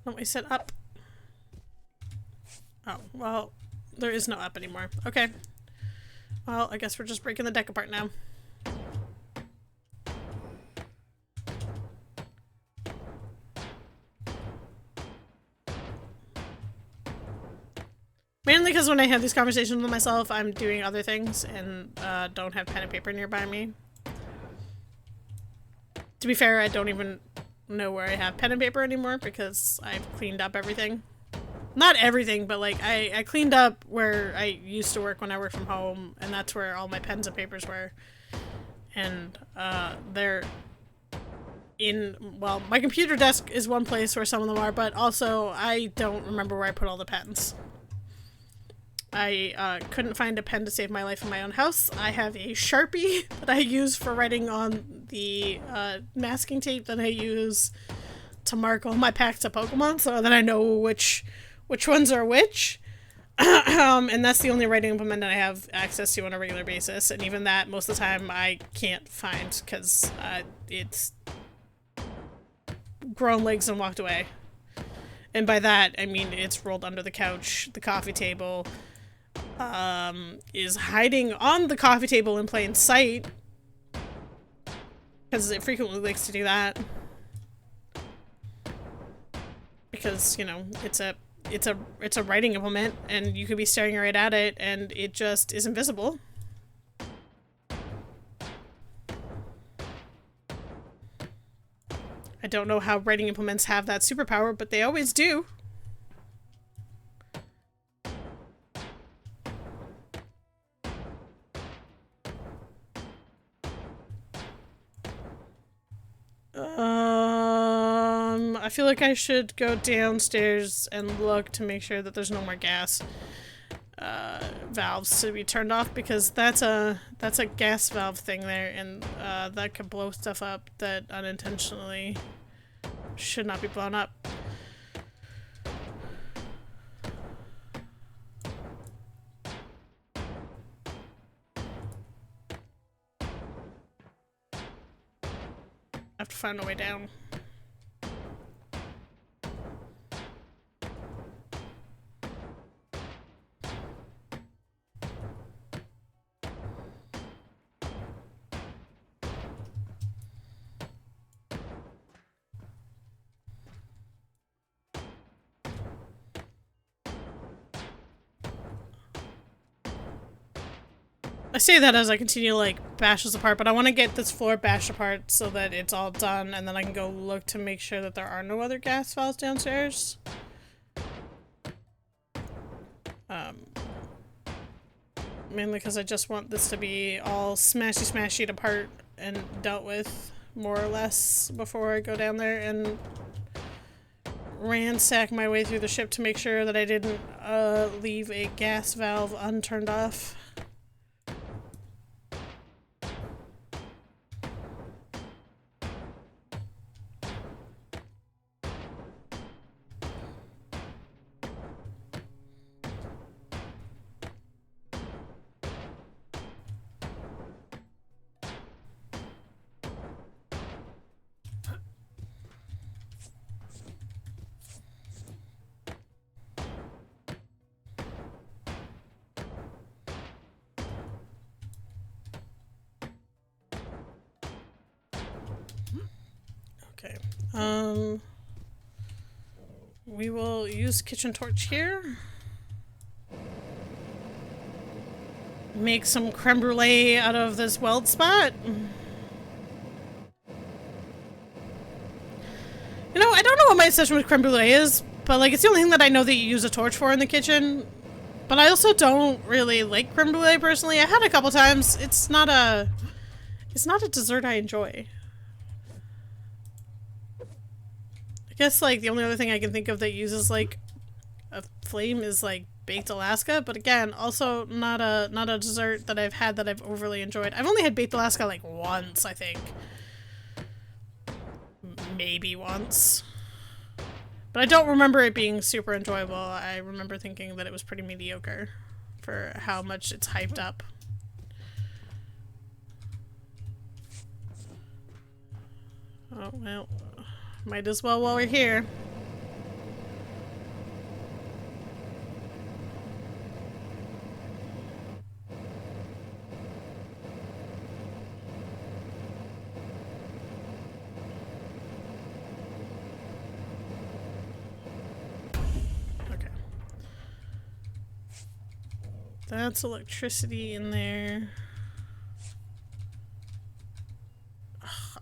Speaker 5: Don't we set up? Oh, well, there is no up anymore. Okay. Well, I guess we're just breaking the deck apart now. Mainly because when I have these conversations with myself, I'm doing other things and don't have pen and paper nearby me. To be fair, I don't even know where I have pen and paper anymore because I've cleaned up everything. Not everything, but like I cleaned up where I used to work when I worked from home, and that's where all my pens and papers were. And they're in, well, my computer desk is one place where some of them are, but also I don't remember where I put all the pens. I couldn't find a pen to save my life in my own house. I have a Sharpie that I use for writing on the masking tape that I use to mark all my packs of Pokemon so that I know which ones are which. And that's the only writing implement that I have access to on a regular basis. And even that, most of the time, I can't find because it's grown legs and walked away. And by that, I mean it's rolled under the couch, the coffee table, is hiding on the coffee table in plain sight, because it frequently likes to do that. Because, you know, it's a writing implement, and you could be staring right at it, and it just is invisible. I don't know how writing implements have that superpower, but they always do. I feel like I should go downstairs and look to make sure that there's no more gas valves to be turned off, because that's a gas valve thing there, and that could blow stuff up that unintentionally should not be blown up. I have to find a way down. I say that as I continue to, like, bash this apart, but I want to get this floor bashed apart so that it's all done, and then I can go look to make sure that there are no other gas valves downstairs. Mainly because I just want this to be all smashy apart and dealt with, more or less, before I go down there and ransack my way through the ship to make sure that I didn't leave a gas valve unturned off. We will use kitchen torch here. Make some creme brulee out of this weld spot. You know, I don't know what my obsession with creme brulee is, but like it's the only thing that I know that you use a torch for in the kitchen. But I also don't really like creme brulee personally. I had it a couple times. It's not a dessert I enjoy. I guess like the only other thing I can think of that uses like a flame is like baked Alaska, but again, also not a dessert that I've had that I've overly enjoyed. I've only had baked Alaska like once, I think. Maybe once. But I don't remember it being super enjoyable. I remember thinking that it was pretty mediocre for how much it's hyped up. Oh, well. Might as well while we're here. Okay. That's electricity in there.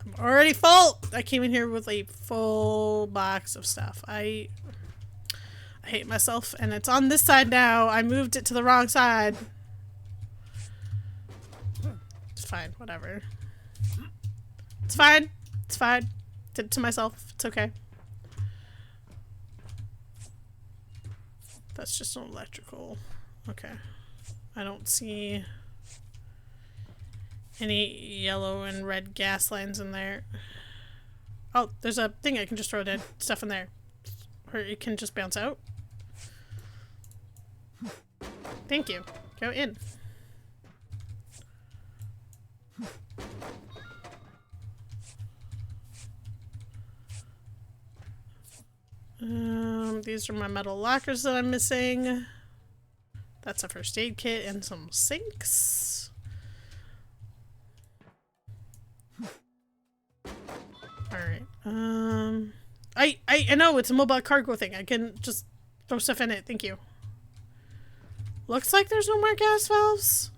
Speaker 5: I'm already full! I came in here with a full box of stuff. I hate myself, and it's on this side now. I moved it to the wrong side. It's fine, whatever. It's fine. It's fine. Did it to myself. It's okay. That's just an electrical. Okay. I don't see any yellow and red gas lines in there. Oh, there's a thing I can just throw dead stuff in there. Or it can just bounce out. Thank you. Go in. These are my metal lockers that I'm missing. That's a first aid kit and some sinks. Alright, I know, it's a mobile cargo thing. I can just throw stuff in it, thank you. Looks like there's no more gas valves.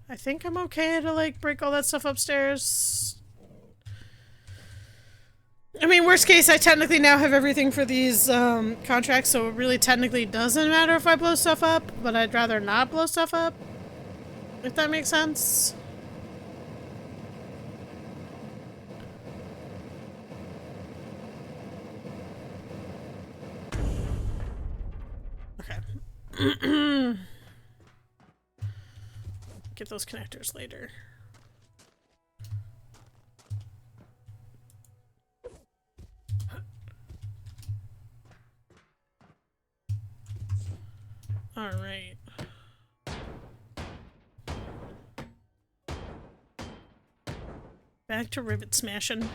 Speaker 5: I think I'm okay to, like, break all that stuff upstairs. I mean, worst case, I technically now have everything for these, contracts, so it really technically doesn't matter if I blow stuff up, but I'd rather not blow stuff up. If that makes sense. Get those connectors later. All right. Back to rivet smashing.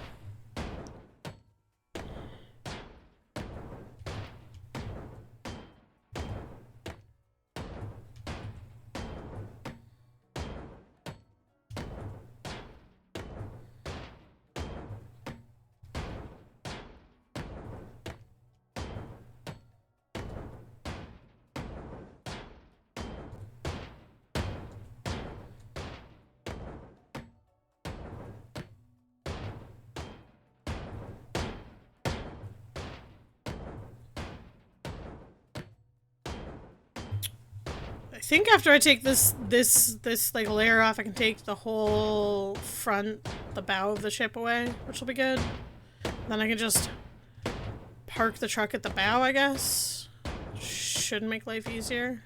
Speaker 5: I think after I take this like layer off, I can take the whole front, the bow of the ship away, which will be good. Then I can just park the truck at the bow, I guess. Should make life easier.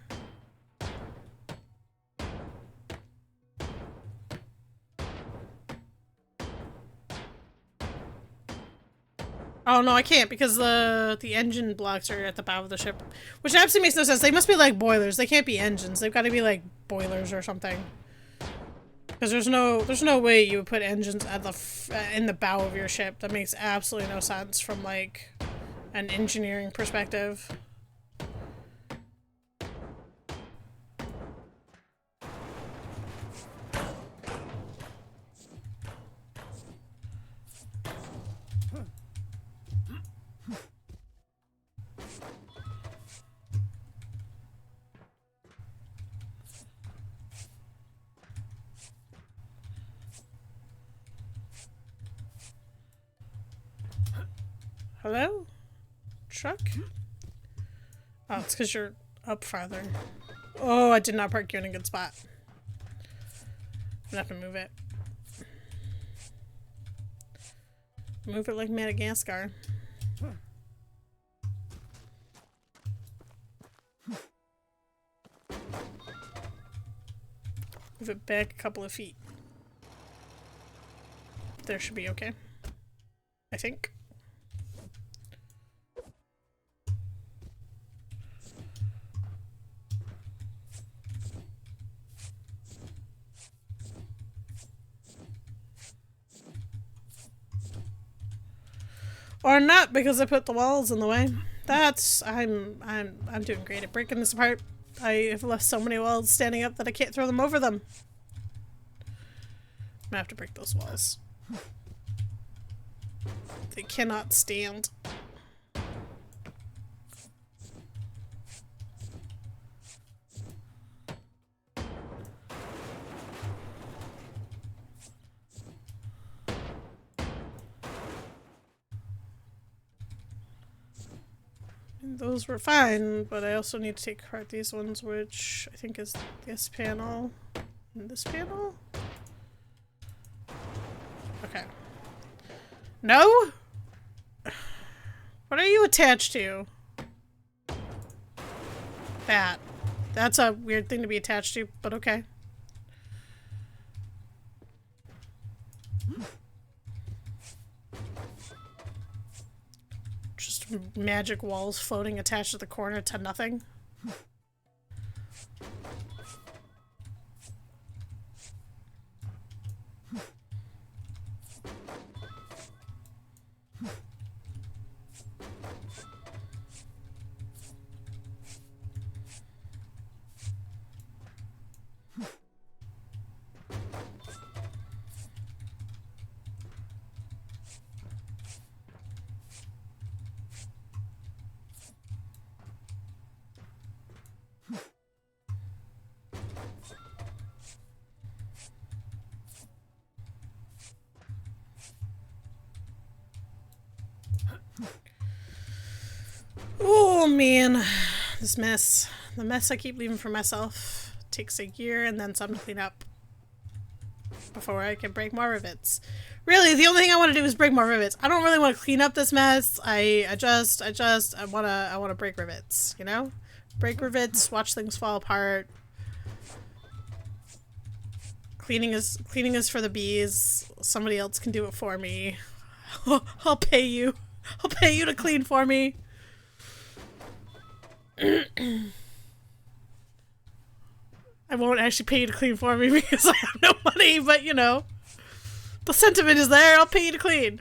Speaker 5: Oh no, I can't because the engine blocks are at the bow of the ship, which absolutely makes no sense. They must be like boilers. They can't be engines. They've got to be like boilers or something. Because there's no way you would put engines at the in the bow of your ship. That makes absolutely no sense from like an engineering perspective. Hello? Truck? Oh, it's because you're up farther. Oh, I did not park you in a good spot. I'm gonna have to move it. Move it like Madagascar. Move it back a couple of feet. There should be okay. I think. Or not, because I put the walls in the way. That's I'm doing great at breaking this apart. I have left so many walls standing up that I can't throw them over them. I'm gonna have to break those walls. They cannot stand. Those were fine, but I also need to take apart these ones, which I think is this panel and this panel. Okay. No? What are you attached to? That. That's a weird thing to be attached to, but okay. Just magic walls floating attached to the corner to nothing. Oh man, this mess. The mess I keep leaving for myself takes a year and then some to clean up before I can break more rivets. Really, the only thing I want to do is break more rivets. I don't really want to clean up this mess. I wanna break rivets, you know? Break rivets, watch things fall apart. Cleaning is for the bees. Somebody else can do it for me. I'll pay you. I'll pay you to clean for me. I won't actually pay you to clean for me because I have no money, but you know. The sentiment is there, I'll pay you to clean.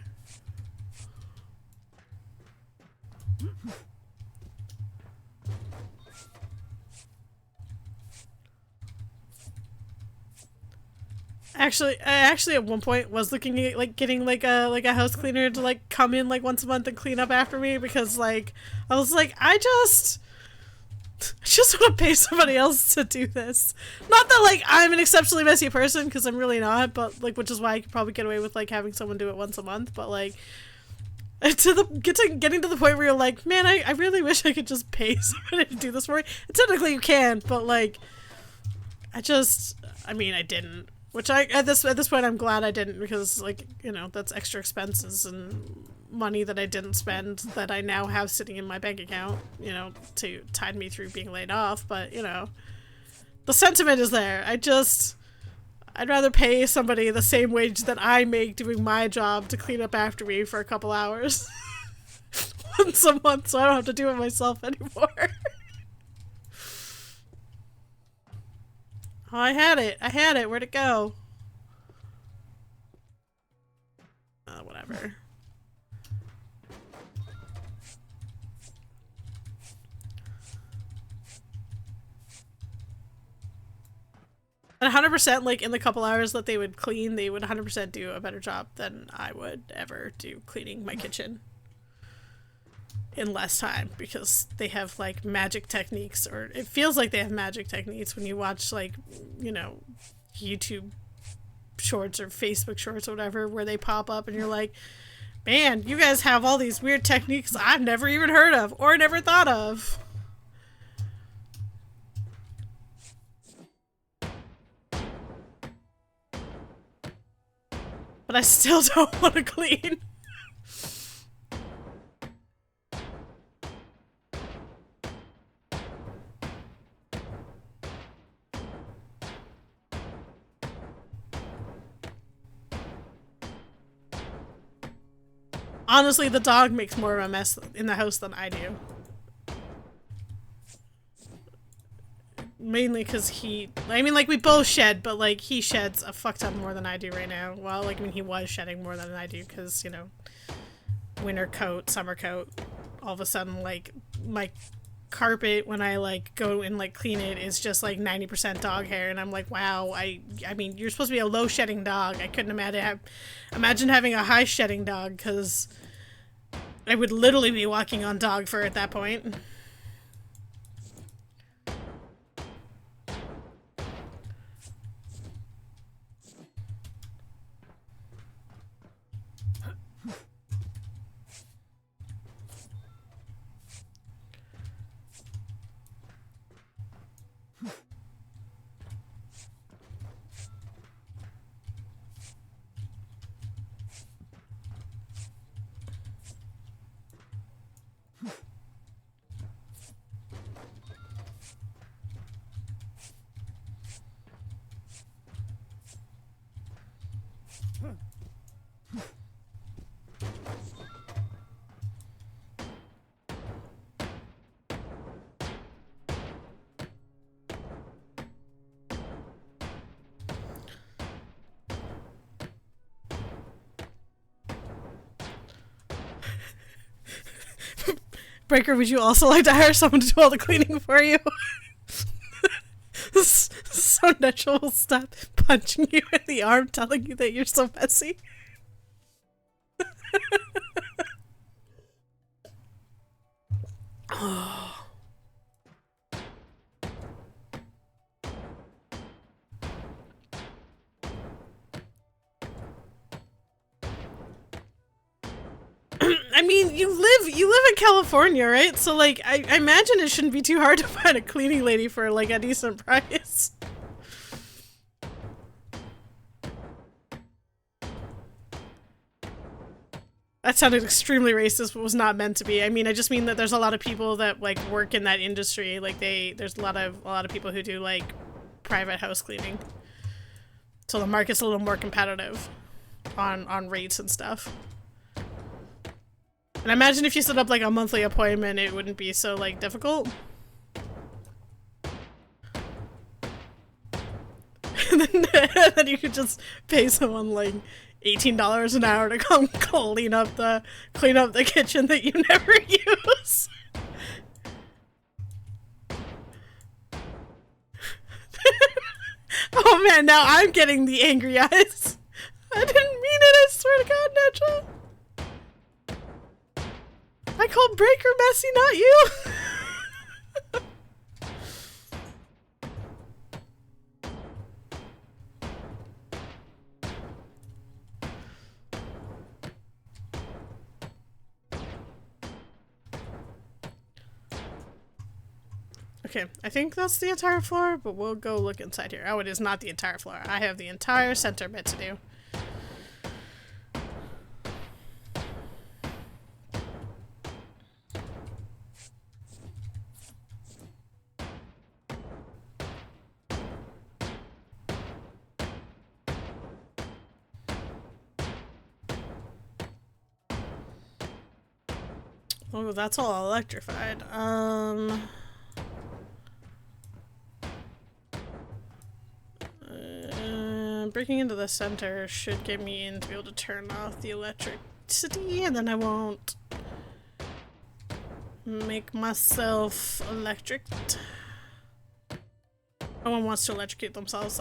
Speaker 5: I actually at one point was looking at like getting like a house cleaner to like come in like once a month and clean up after me because like I was like I just want to pay somebody else to do this. Not that like I'm an exceptionally messy person because I'm really not, but like which is why I could probably get away with like having someone do it once a month. But like getting to the point where you're like, man, I really wish I could just pay somebody to do this for me. And technically you can, but like I didn't. Which at this point I'm glad I didn't because like, you know, that's extra expenses and money that I didn't spend that I now have sitting in my bank account, you know, to tide me through being laid off, but you know, the sentiment is there. I'd rather pay somebody the same wage that I make doing my job to clean up after me for a couple hours once a month so I don't have to do it myself anymore. Oh, I had it. Where'd it go? Whatever. And 100%, like, in the couple hours that they would clean, they would 100% do a better job than I would ever do cleaning my kitchen. In less time, because they have like magic techniques, or it feels like they have magic techniques when you watch like, you know, YouTube shorts or Facebook shorts or whatever, where they pop up and you're like, Man, you guys have all these weird techniques I've never even heard of or never thought of. But I still don't want to clean. Honestly, the dog makes more of a mess in the house than I do. Mainly because I mean, like, we both shed, but, like, he sheds a fuck ton more than I do right now. Well, like, I mean, he was shedding more than I do because, you know, winter coat, summer coat. All of a sudden, like, my carpet, when I, like, go and, like, clean it, is just, like, 90% dog hair. And I'm like, wow, I mean, you're supposed to be a low-shedding dog. I couldn't imagine having a high-shedding dog because I would literally be walking on dog fur at that point. Breaker, would you also like to hire someone to do all the cleaning for you? So Natural will stop punching you in the arm, telling you that you're so messy. Oh. I mean, you live in California, right? So, like, I imagine it shouldn't be too hard to find a cleaning lady for, like, a decent price. That sounded extremely racist, but was not meant to be. I mean, I just mean that there's a lot of people that, like, work in that industry. Like, there's a lot of people who do, like, private house cleaning. So the market's a little more competitive on rates and stuff. And imagine if you set up, like, a monthly appointment, it wouldn't be so, like, difficult. And then you could just pay someone, like, $18 an hour to come clean up the kitchen that you never use. Oh man, now I'm getting the angry eyes. I didn't mean it, I swear to God, Natural. I called Breaker messy, not you. Okay, I think that's the entire floor, but we'll go look inside here. Oh, it is not the entire floor. I have the entire center bit to do. Oh, that's all electrified. Breaking into the center should get me in to be able to turn off the electricity, and then I won't make myself electric. No one wants to electrocute themselves.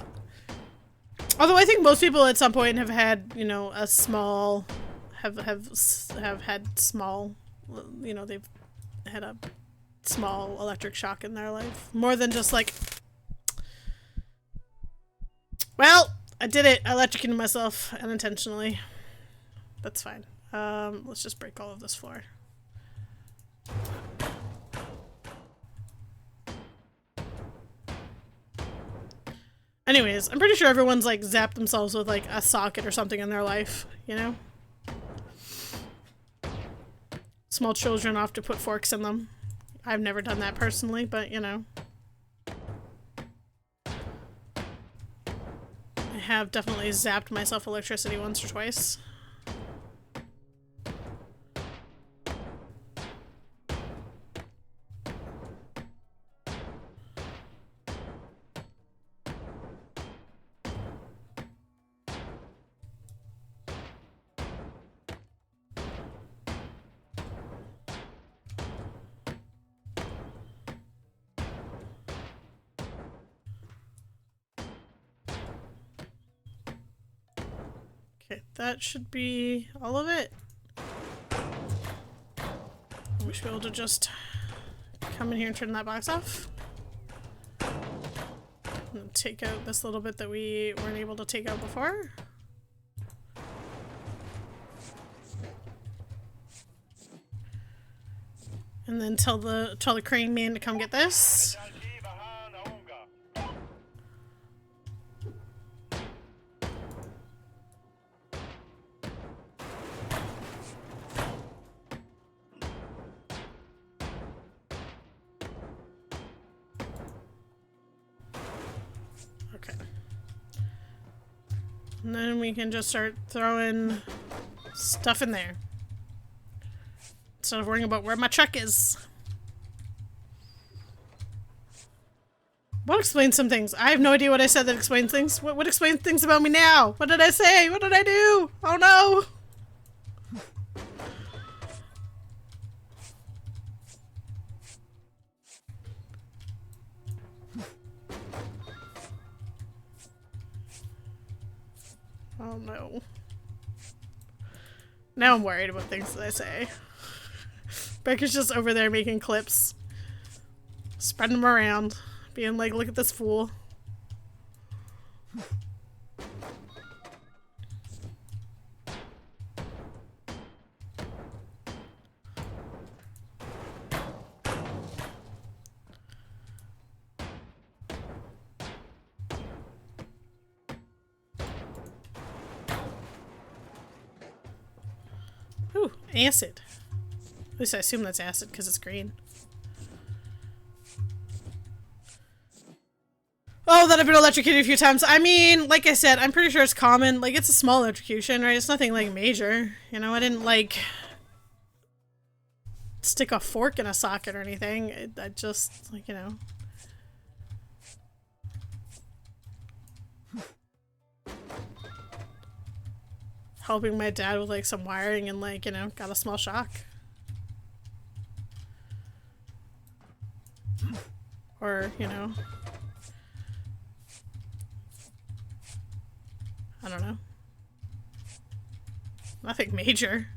Speaker 5: Although I think most people at some point have had, you know, a small, have had small, you know, they've had a small electric shock in their life. More than just like, well, I did it. I electrocuted myself unintentionally. That's fine. Let's just break all of this floor. Anyways, I'm pretty sure everyone's like zapped themselves with like a socket or something in their life, you know? Small children often put forks in them. I've never done that personally, but you know. I have definitely zapped myself electricity once or twice. Okay, that should be all of it. We should be able to just come in here and turn that box off. And take out this little bit that we weren't able to take out before. And then tell the crane man to come get this.
Speaker 3: Energy Vahan Aunga.
Speaker 5: Okay. And then we can just start throwing stuff in there. Instead of worrying about where my truck is. What explains some things? I have no idea what I said that explains things. What explains things about me now? What did I say? What did I do? Oh no! Oh no. Now I'm worried about things that I say. Becca's just over there making clips. Spreading them around. Being like, look at this fool. Ooh, acid. At least I assume that's acid because it's green. Oh, that I've been electrocuted a few times. I mean, like I said, I'm pretty sure it's common. Like, it's a small electrocution, right? It's nothing, like, major. You know, I didn't, like, stick a fork in a socket or anything. I just, like, you know. Helping my dad with, like, some wiring and, like, you know, got a small shock. Or, you know. I don't know. Nothing major.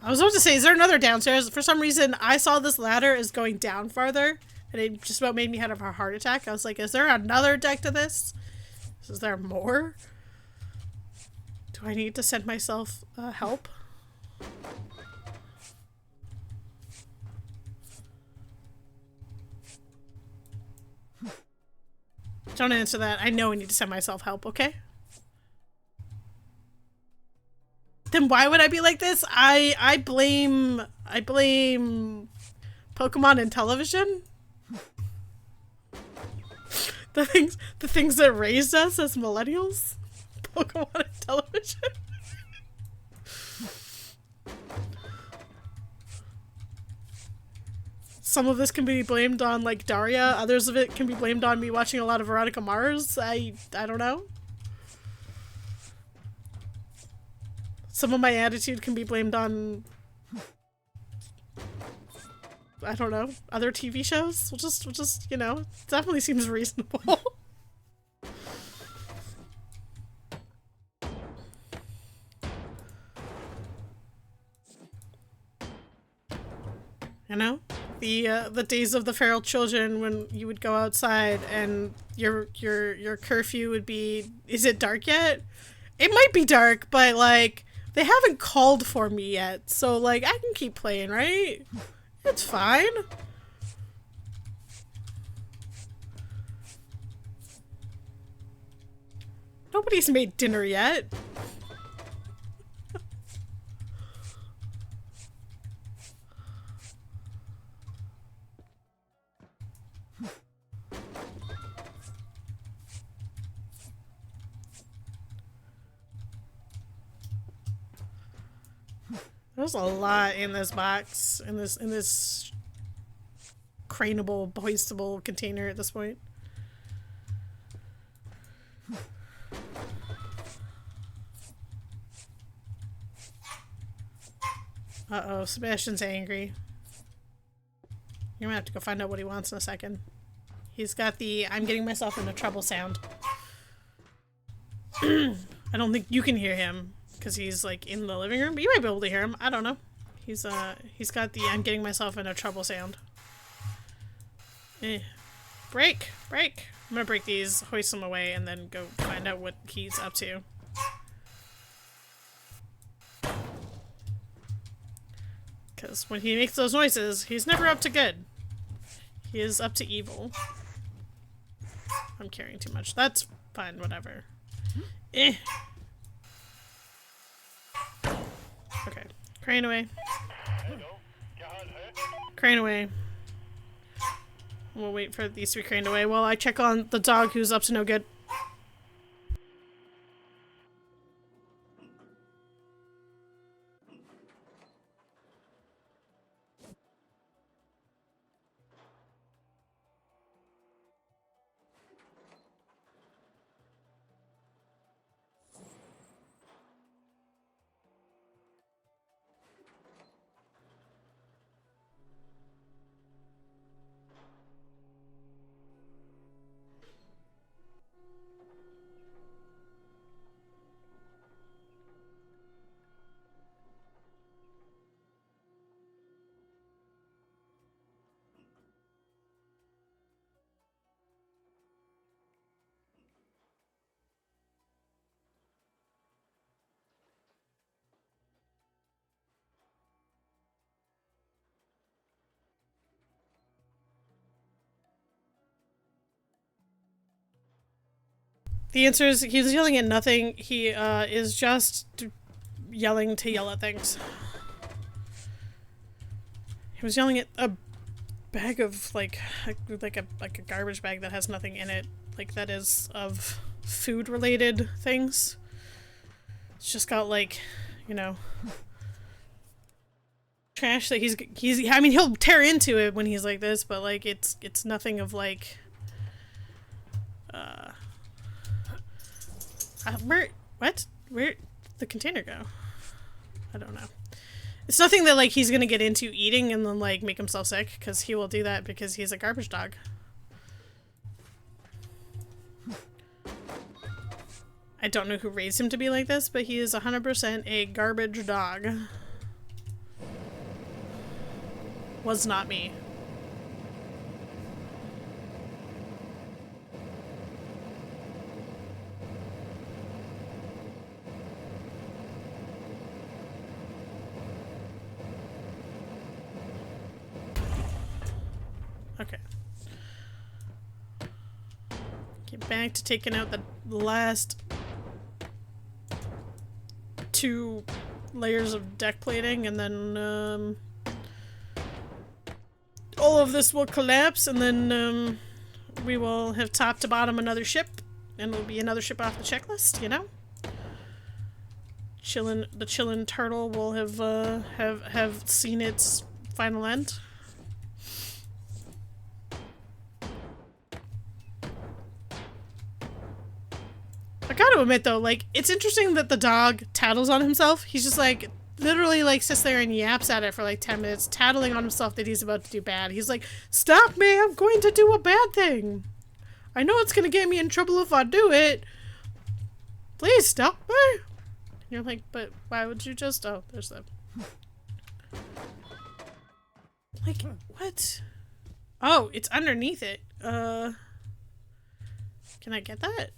Speaker 5: I was about to say, is there another downstairs? For some reason, I saw this ladder is going down farther, and it just about made me have a heart attack. I was like, is there another deck to this? Is there more? Do I need to send myself help? Don't answer that. I know I need to send myself help, okay? Then why would I be like this? I blame Pokemon and television. The things that raised us as millennials. Pokemon and television. Some of this can be blamed on, like, Daria. Others of it can be blamed on me watching a lot of Veronica Mars. I don't know. Some of my attitude can be blamed on, I don't know, other TV shows. We'll just, you know, it definitely seems reasonable. You know? the days of the feral children when you would go outside and your curfew would be, is it dark yet? It might be dark, but like they haven't called for me yet, so like I can keep playing, right? It's fine. Nobody's made dinner yet. There's a lot in this box, in this craneable, hoistable container at this point. Uh-oh, Sebastian's angry. You're gonna have to go find out what he wants in a second. He's got the I'm getting myself into trouble sound. I don't think you can hear him because he's like in the living room, but you might be able to hear him. I don't know. He's got the I'm getting myself into trouble sound. Break! Break! I'm gonna break these, hoist them away, and then go find out what he's up to. Because when he makes those noises, he's never up to good. He is up to evil. I'm carrying too much. That's fine, whatever. Eh. Okay. Crane away. Crane away. We'll wait for these to be craned away while I check on the dog who's up to no good. The answer is he's yelling at nothing. He is just yelling to yell at things. He was yelling at a bag of like a garbage bag that has nothing in it, like that is of food related things. It's just got like, you know, trash that he's I mean he'll tear into it when he's like this, but like it's nothing of like where'd the container go? I don't know. It's nothing that like he's gonna get into eating and then like make himself sick, because he will do that because he's a garbage dog. I don't know who raised him to be like this, but he is 100% a garbage dog. Was not me. Okay. Get back to taking out the last 2 layers of deck plating, and then all of this will collapse, and then we will have top to bottom another ship, and it'll be another ship off the checklist, you know? The chillin' turtle will have seen its final end. I gotta admit though, like, it's interesting that the dog tattles on himself. He's just like, literally like sits there and yaps at it for like 10 minutes, tattling on himself that he's about to do bad. He's like, stop me, I'm going to do a bad thing. I know it's gonna get me in trouble if I do it. Please stop me. And you're like, but why would you just, oh, there's the... Like, what? Oh, it's underneath it. Can I get that?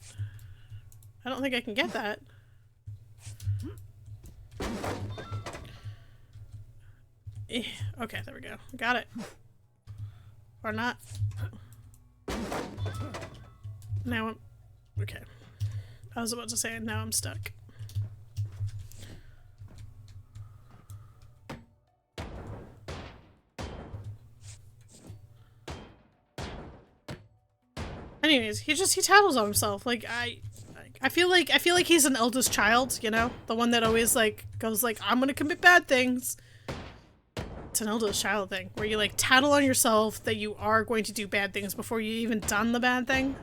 Speaker 5: I don't think I can get that. Okay, there we go. Got it. Or not. Now I'm... Okay. I was about to say, now I'm stuck. Anyways, he tattles on himself. Like, I feel like he's an eldest child, you know? The one that always, like, goes like, I'm gonna commit bad things. It's an eldest child thing, where you, like, tattle on yourself that you are going to do bad things before you even done the bad thing.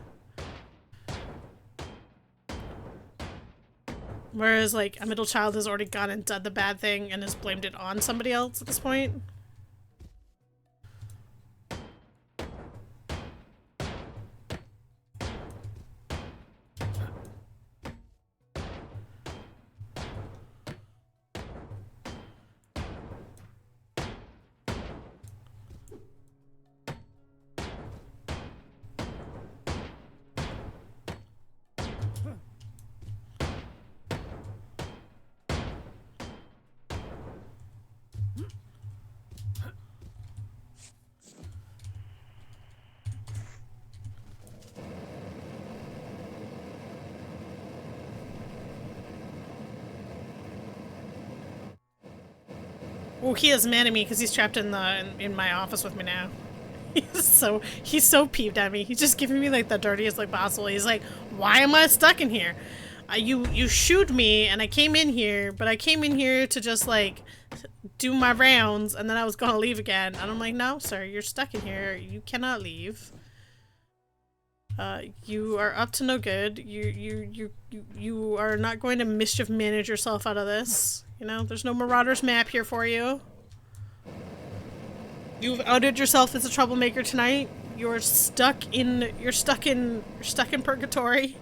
Speaker 5: Whereas, like, a middle child has already gone and done the bad thing and has blamed it on somebody else at this point. Oh, he is mad at me because he's trapped in my office with me now. He's so peeved at me. He's just giving me like the dirtiest like possible. He's like, "Why am I stuck in here? You shooed me and I came in here, but I came in here to just like do my rounds and then I was gonna leave again." And I'm like, "No, sir, you're stuck in here. You cannot leave. You are up to no good. You are not going to mischief manage yourself out of this. You know, there's no Marauders map here for you. You've outed yourself as a troublemaker tonight. You're stuck in purgatory."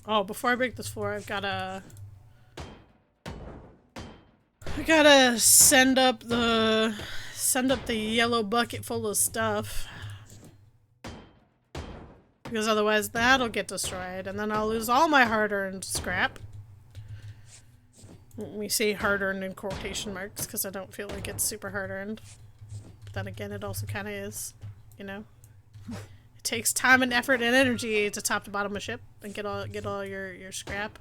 Speaker 5: Oh, before I break this floor, I gotta send up the yellow bucket full of stuff. Because otherwise that'll get destroyed, and then I'll lose all my hard-earned scrap. We say hard-earned in quotation marks, because I don't feel like it's super hard-earned. But then again, it also kind of is, you know? It takes time and effort and energy to top to bottom a ship and get all your scrap.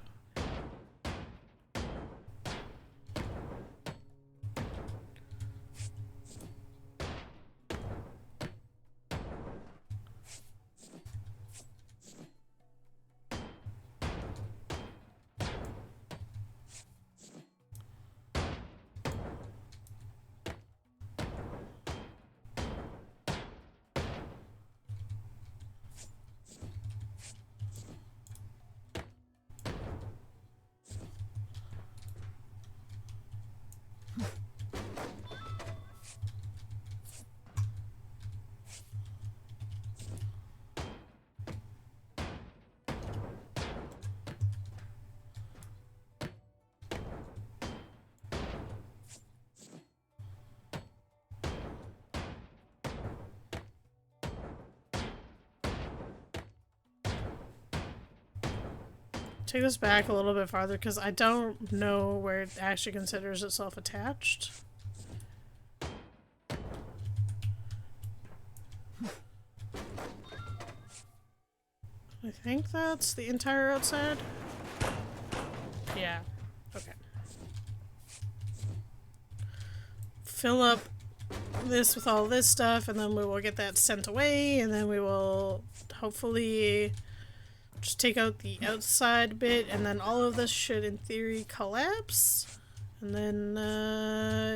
Speaker 5: Take this back a little bit farther because I don't know where it actually considers itself attached. I think that's the entire outside. Yeah. Okay. Fill up this with all this stuff and then we will get that sent away and then we will hopefully just take out the outside bit and then all of this should in theory collapse And then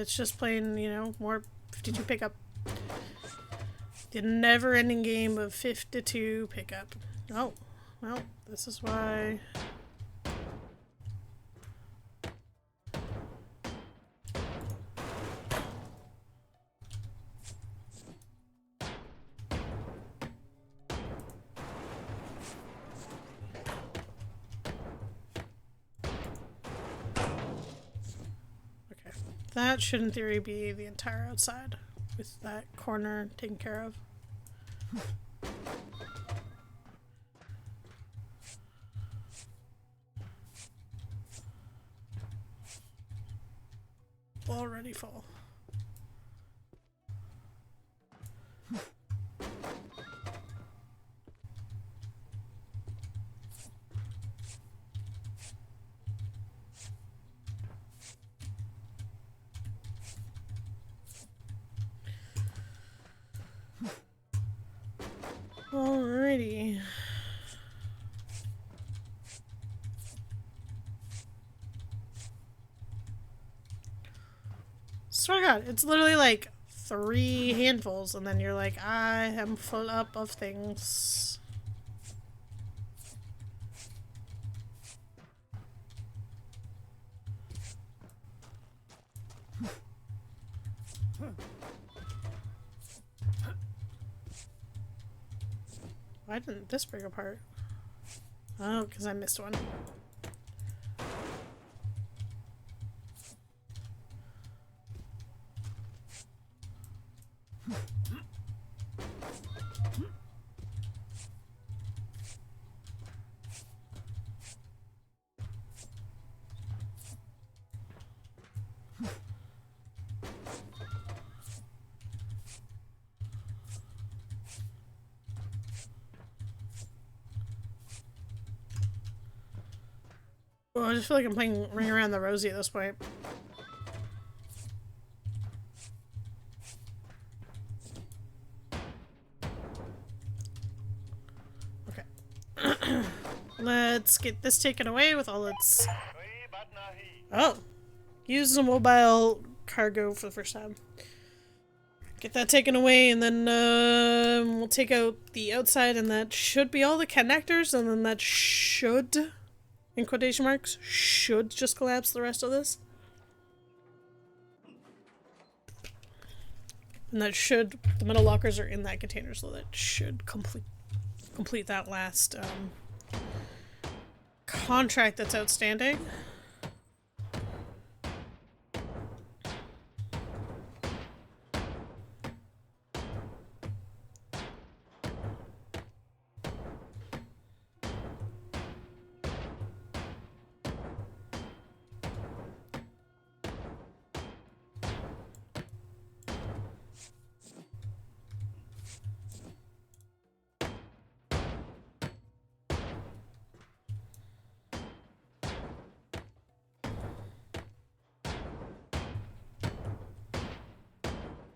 Speaker 5: it's just playing, you know, more 52 pickup. The never-ending game of 52 pickup. Oh, well, this is why. Okay, that should in theory be the entire outside with that corner taken care of. Already full. Alrighty. Swear to God, it's literally like 3 handfuls, and then you're like, I am full up of things. Why didn't this break apart? Oh, because I missed one. Oh, I just feel like I'm playing Ring Around the Rosie at this point. Okay. Let's get this taken away with all its... Oh! Use the mobile cargo for the first time. Get that taken away, and then we'll take out the outside, and that should be all the connectors, and then that should... in quotation marks, should just collapse the rest of this. And that should, the metal lockers are in that container, so that should complete that last contract that's outstanding.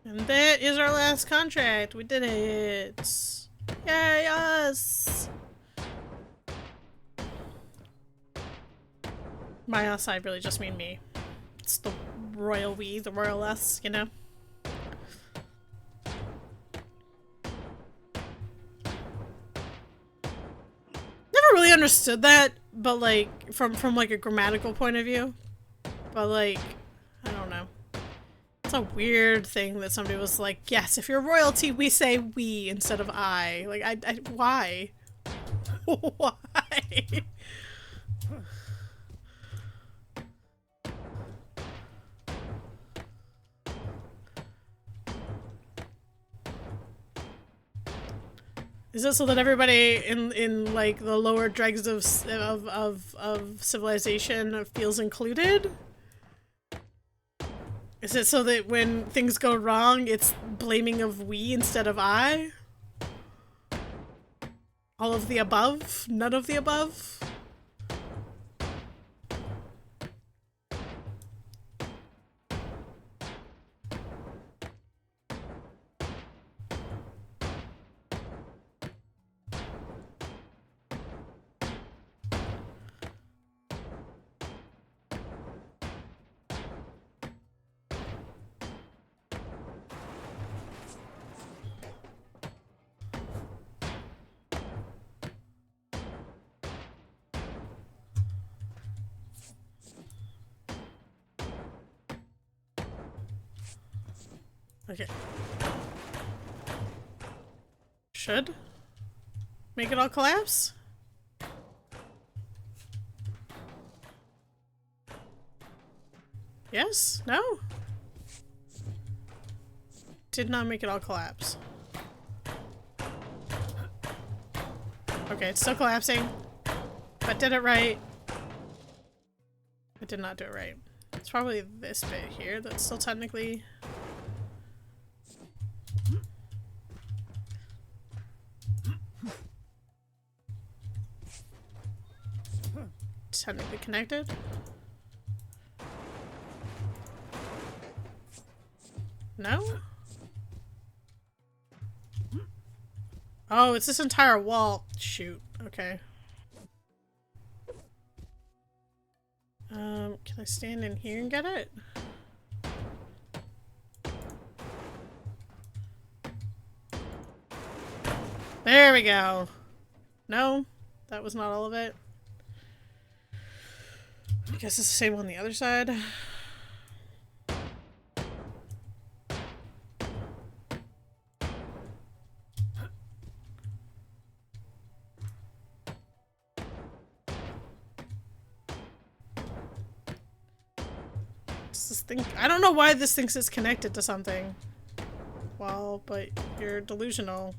Speaker 5: And that is our last contract. We did it. Yay, us. By us, I really just mean me. It's the royal we, the royal us, you know? Never really understood that, but like, from like a grammatical point of view. But like, I don't know. It's a weird thing that somebody was like, yes, if you're royalty, we say we instead of I. Like, I why? Why? Is it so that everybody in like the lower dregs of civilization feels included? Is it so that when things go wrong, it's blaming of we instead of I? All of the above? None of the above? Okay. Should make it all collapse? Yes? No? Did not make it all collapse. Okay, it's still collapsing. But did it right. I did not do it right. It's probably this bit here that's still technically... technically connected. No? Oh, it's this entire wall. Shoot. Okay. Can I stand in here and get it? There we go. No, that was not all of it. I guess it's the same on the other side. This thing, I don't know why this thinks it's connected to something. Well, but you're delusional.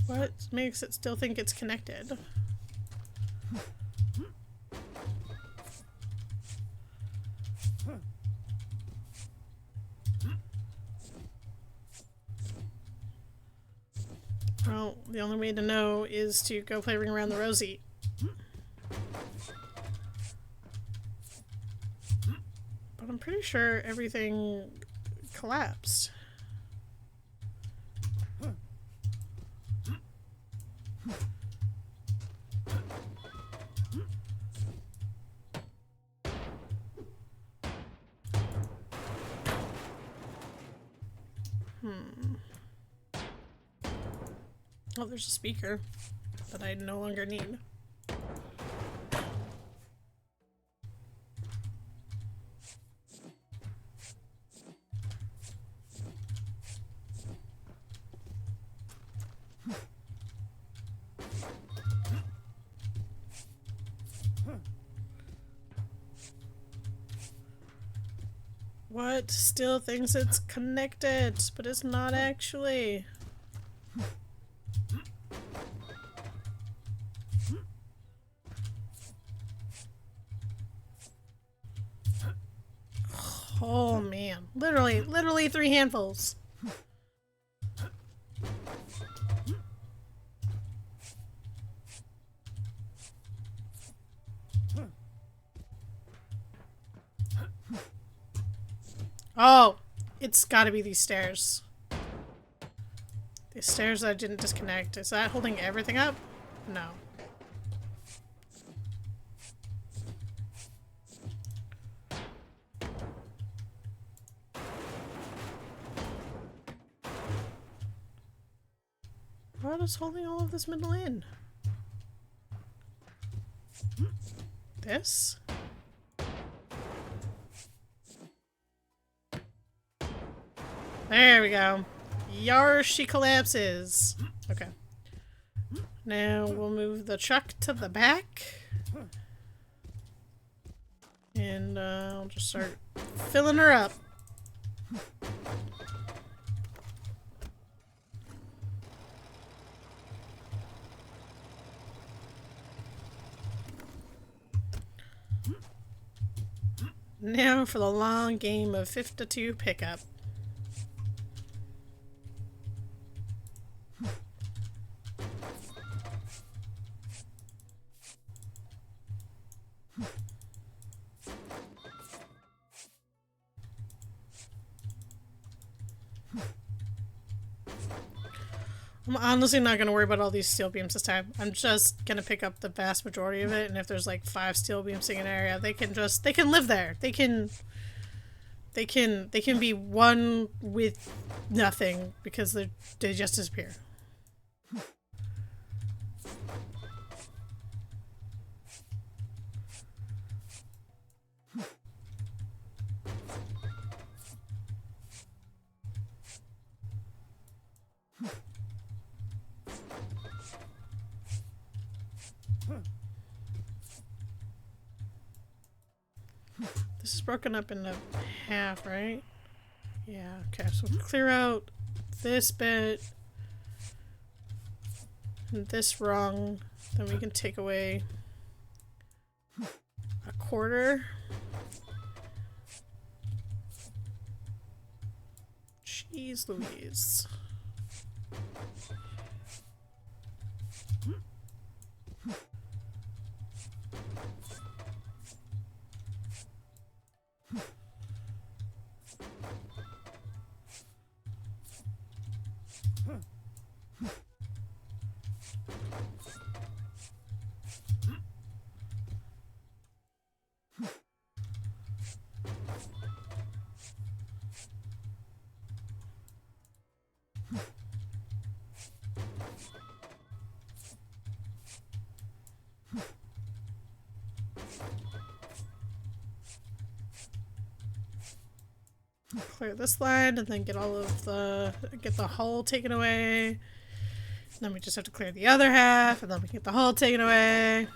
Speaker 5: What makes it still think it's connected? Well, the only way to know is to go play Ring Around the Rosie. But I'm pretty sure everything collapsed. Oh, there's a speaker that I no longer need. What? Still thinks it's connected, but it's not actually. Oh man, literally 3 handfuls. Oh, it's gotta be these stairs. These stairs that I didn't disconnect. Is that holding everything up? No. What is holding all of this middle in? This? There we go. Yar, she collapses. Okay. Now we'll move the truck to the back. And I'll just start filling her up. Now for the long game of 52 pickup. I'm honestly not gonna worry about all these steel beams this time. I'm just gonna pick up the vast majority of it, and if there's like 5 steel beams in an area, they can live there. They can be one with nothing because they just disappear. This is broken up into half, right? Yeah, okay, so we'll clear out this bit and this rung, then we can take away a quarter. Jeez Louise. Clear this line and then get the hull taken away. And then we just have to clear the other half and then we get the hull taken away. And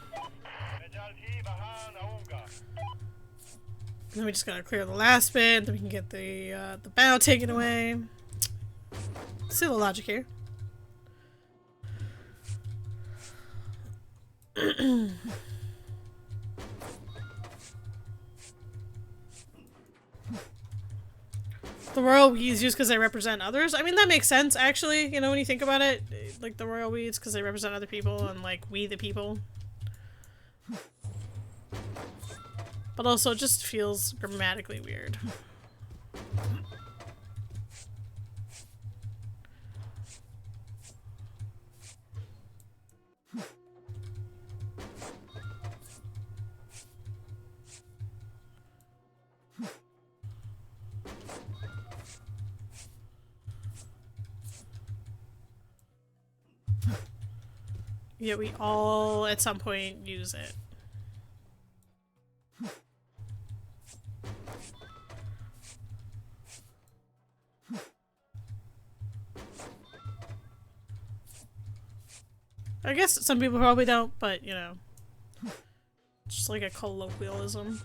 Speaker 5: then we just gotta clear the last bit, then we can get the bow taken away. See the logic here. The royal weeds used because they represent others. I mean, that makes sense, actually, you know, when you think about it. Like, the royal weeds because they represent other people and, like, we the people. But also, it just feels grammatically weird. Yeah, we all, at some point, use it. I guess some people probably don't, but, you know. Just like a colloquialism.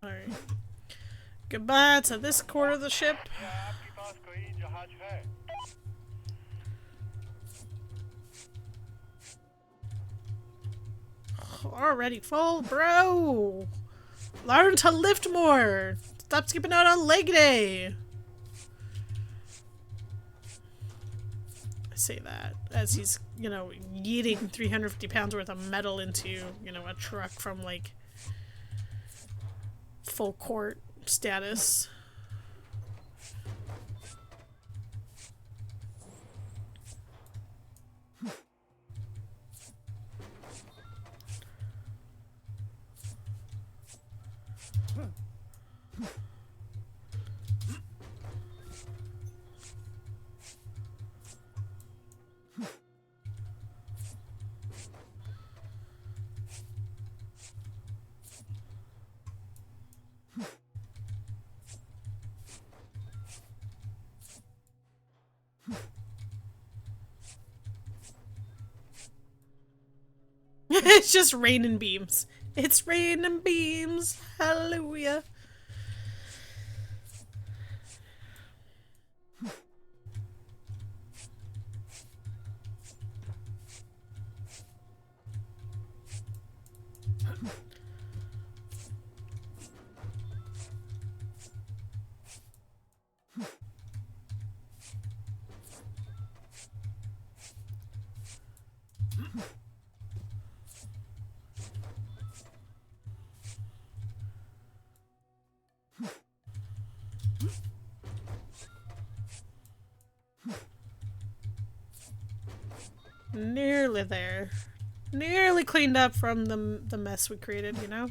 Speaker 5: Alright. Goodbye to this quarter of the ship. Already full, bro! Learn to lift more! Stop skipping out on leg day! I say that as he's, you know, yeeting 350 pounds worth of metal into, you know, a truck from, like, full court status. It's just rain and beams. It's rain and beams. Hallelujah. nearly there. Nearly cleaned up from the mess we created, you know?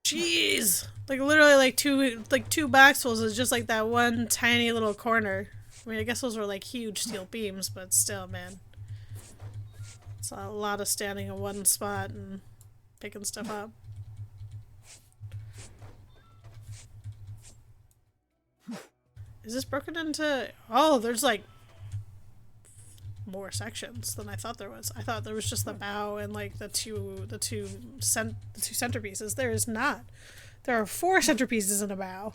Speaker 5: Jeez! Like literally like two boxfuls is just like that one tiny little corner. I mean, I guess those were like huge steel beams, but still, man. It's a lot of standing in one spot and picking stuff up. Is this broken into... Oh, there's like more sections than I thought there was. I thought there was just the bow and like the two centerpieces. There is not. There are 4 centerpieces in a bow.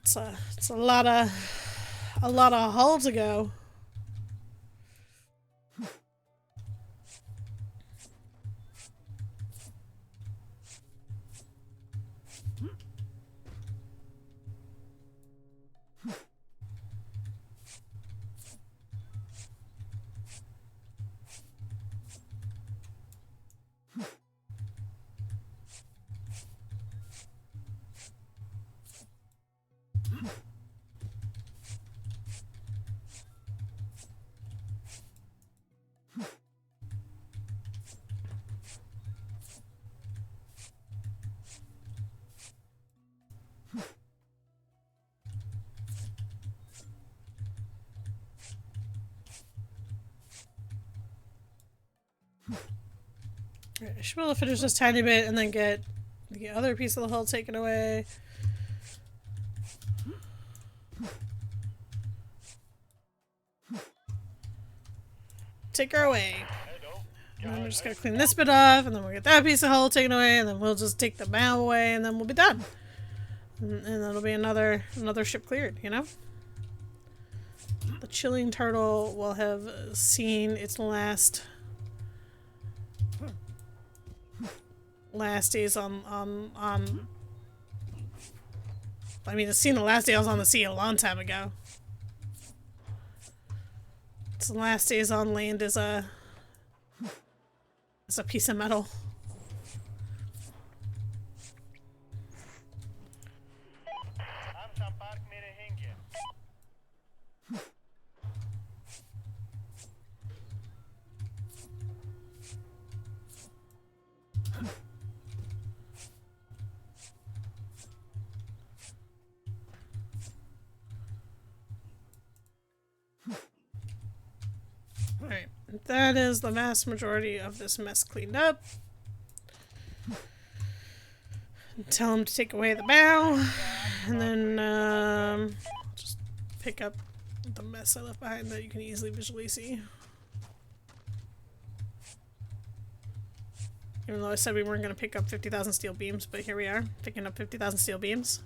Speaker 5: It's a lot of hull to go. I should be able to finish this tiny bit and then get the other piece of the hull taken away. Take her away. And then we're just gonna clean this bit off, and then we'll get that piece of hull taken away, and then we'll just take the bow away, and then we'll be done. And that'll be another ship cleared, you know? The Chilling Turtle will have seen its last days on I mean, it's seen the last day I was on the sea a long time ago. Its last days on land is a piece of metal. Alright, that is the vast majority of this mess cleaned up. Tell him to take away the bow, and then just pick up the mess I left behind that you can easily visually see. Even though I said we weren't going to pick up 50,000 steel beams, but here we are, picking up 50,000 steel beams.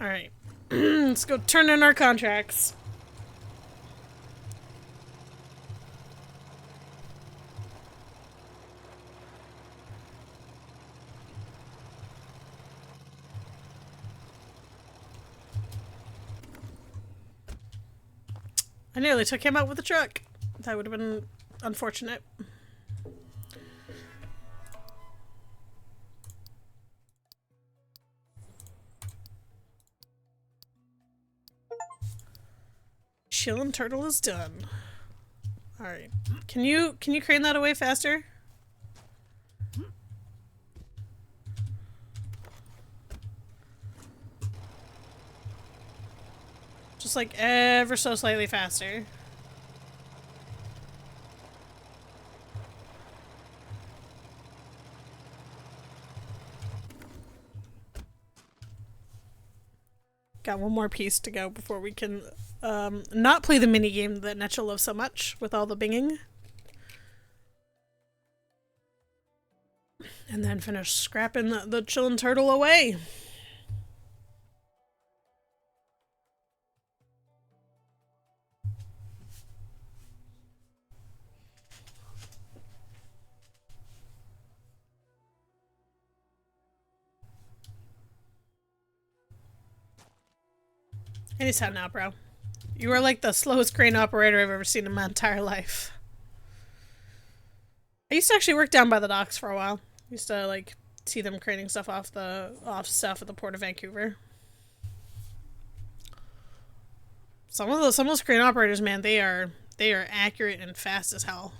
Speaker 5: Alright, let's go turn in our contracts. I nearly took him out with the truck. That would have been unfortunate. Chillin' Turtle is done. Alright. Can you crane that away faster? Just like ever so slightly faster. Got one more piece to go before we can not play the minigame that Netcha loves so much with all the binging. And then finish scrapping the Chillin' Turtle away. Anytime now, bro. You are like the slowest crane operator I've ever seen in my entire life. I used to actually work down by the docks for a while. Used to like see them craning stuff off stuff at the Port of Vancouver. Some of those crane operators, man, they are accurate and fast as hell.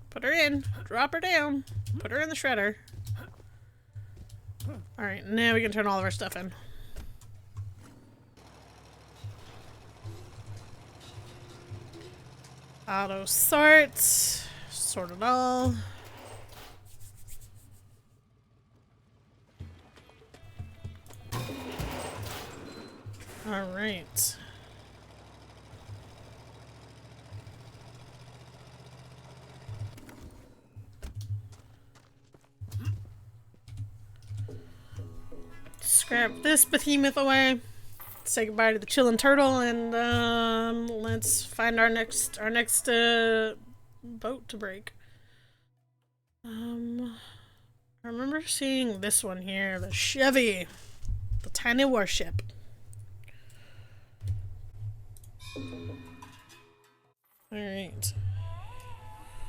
Speaker 5: Put her in. Drop her down. Put her in the shredder. Alright, now we can turn all of our stuff in. Auto sort. Sort it all. Alright. Scrap this behemoth away. Say goodbye to the chillin' turtle, and let's find our next boat to break. I remember seeing this one here, the Chevy, the tiny warship. All right.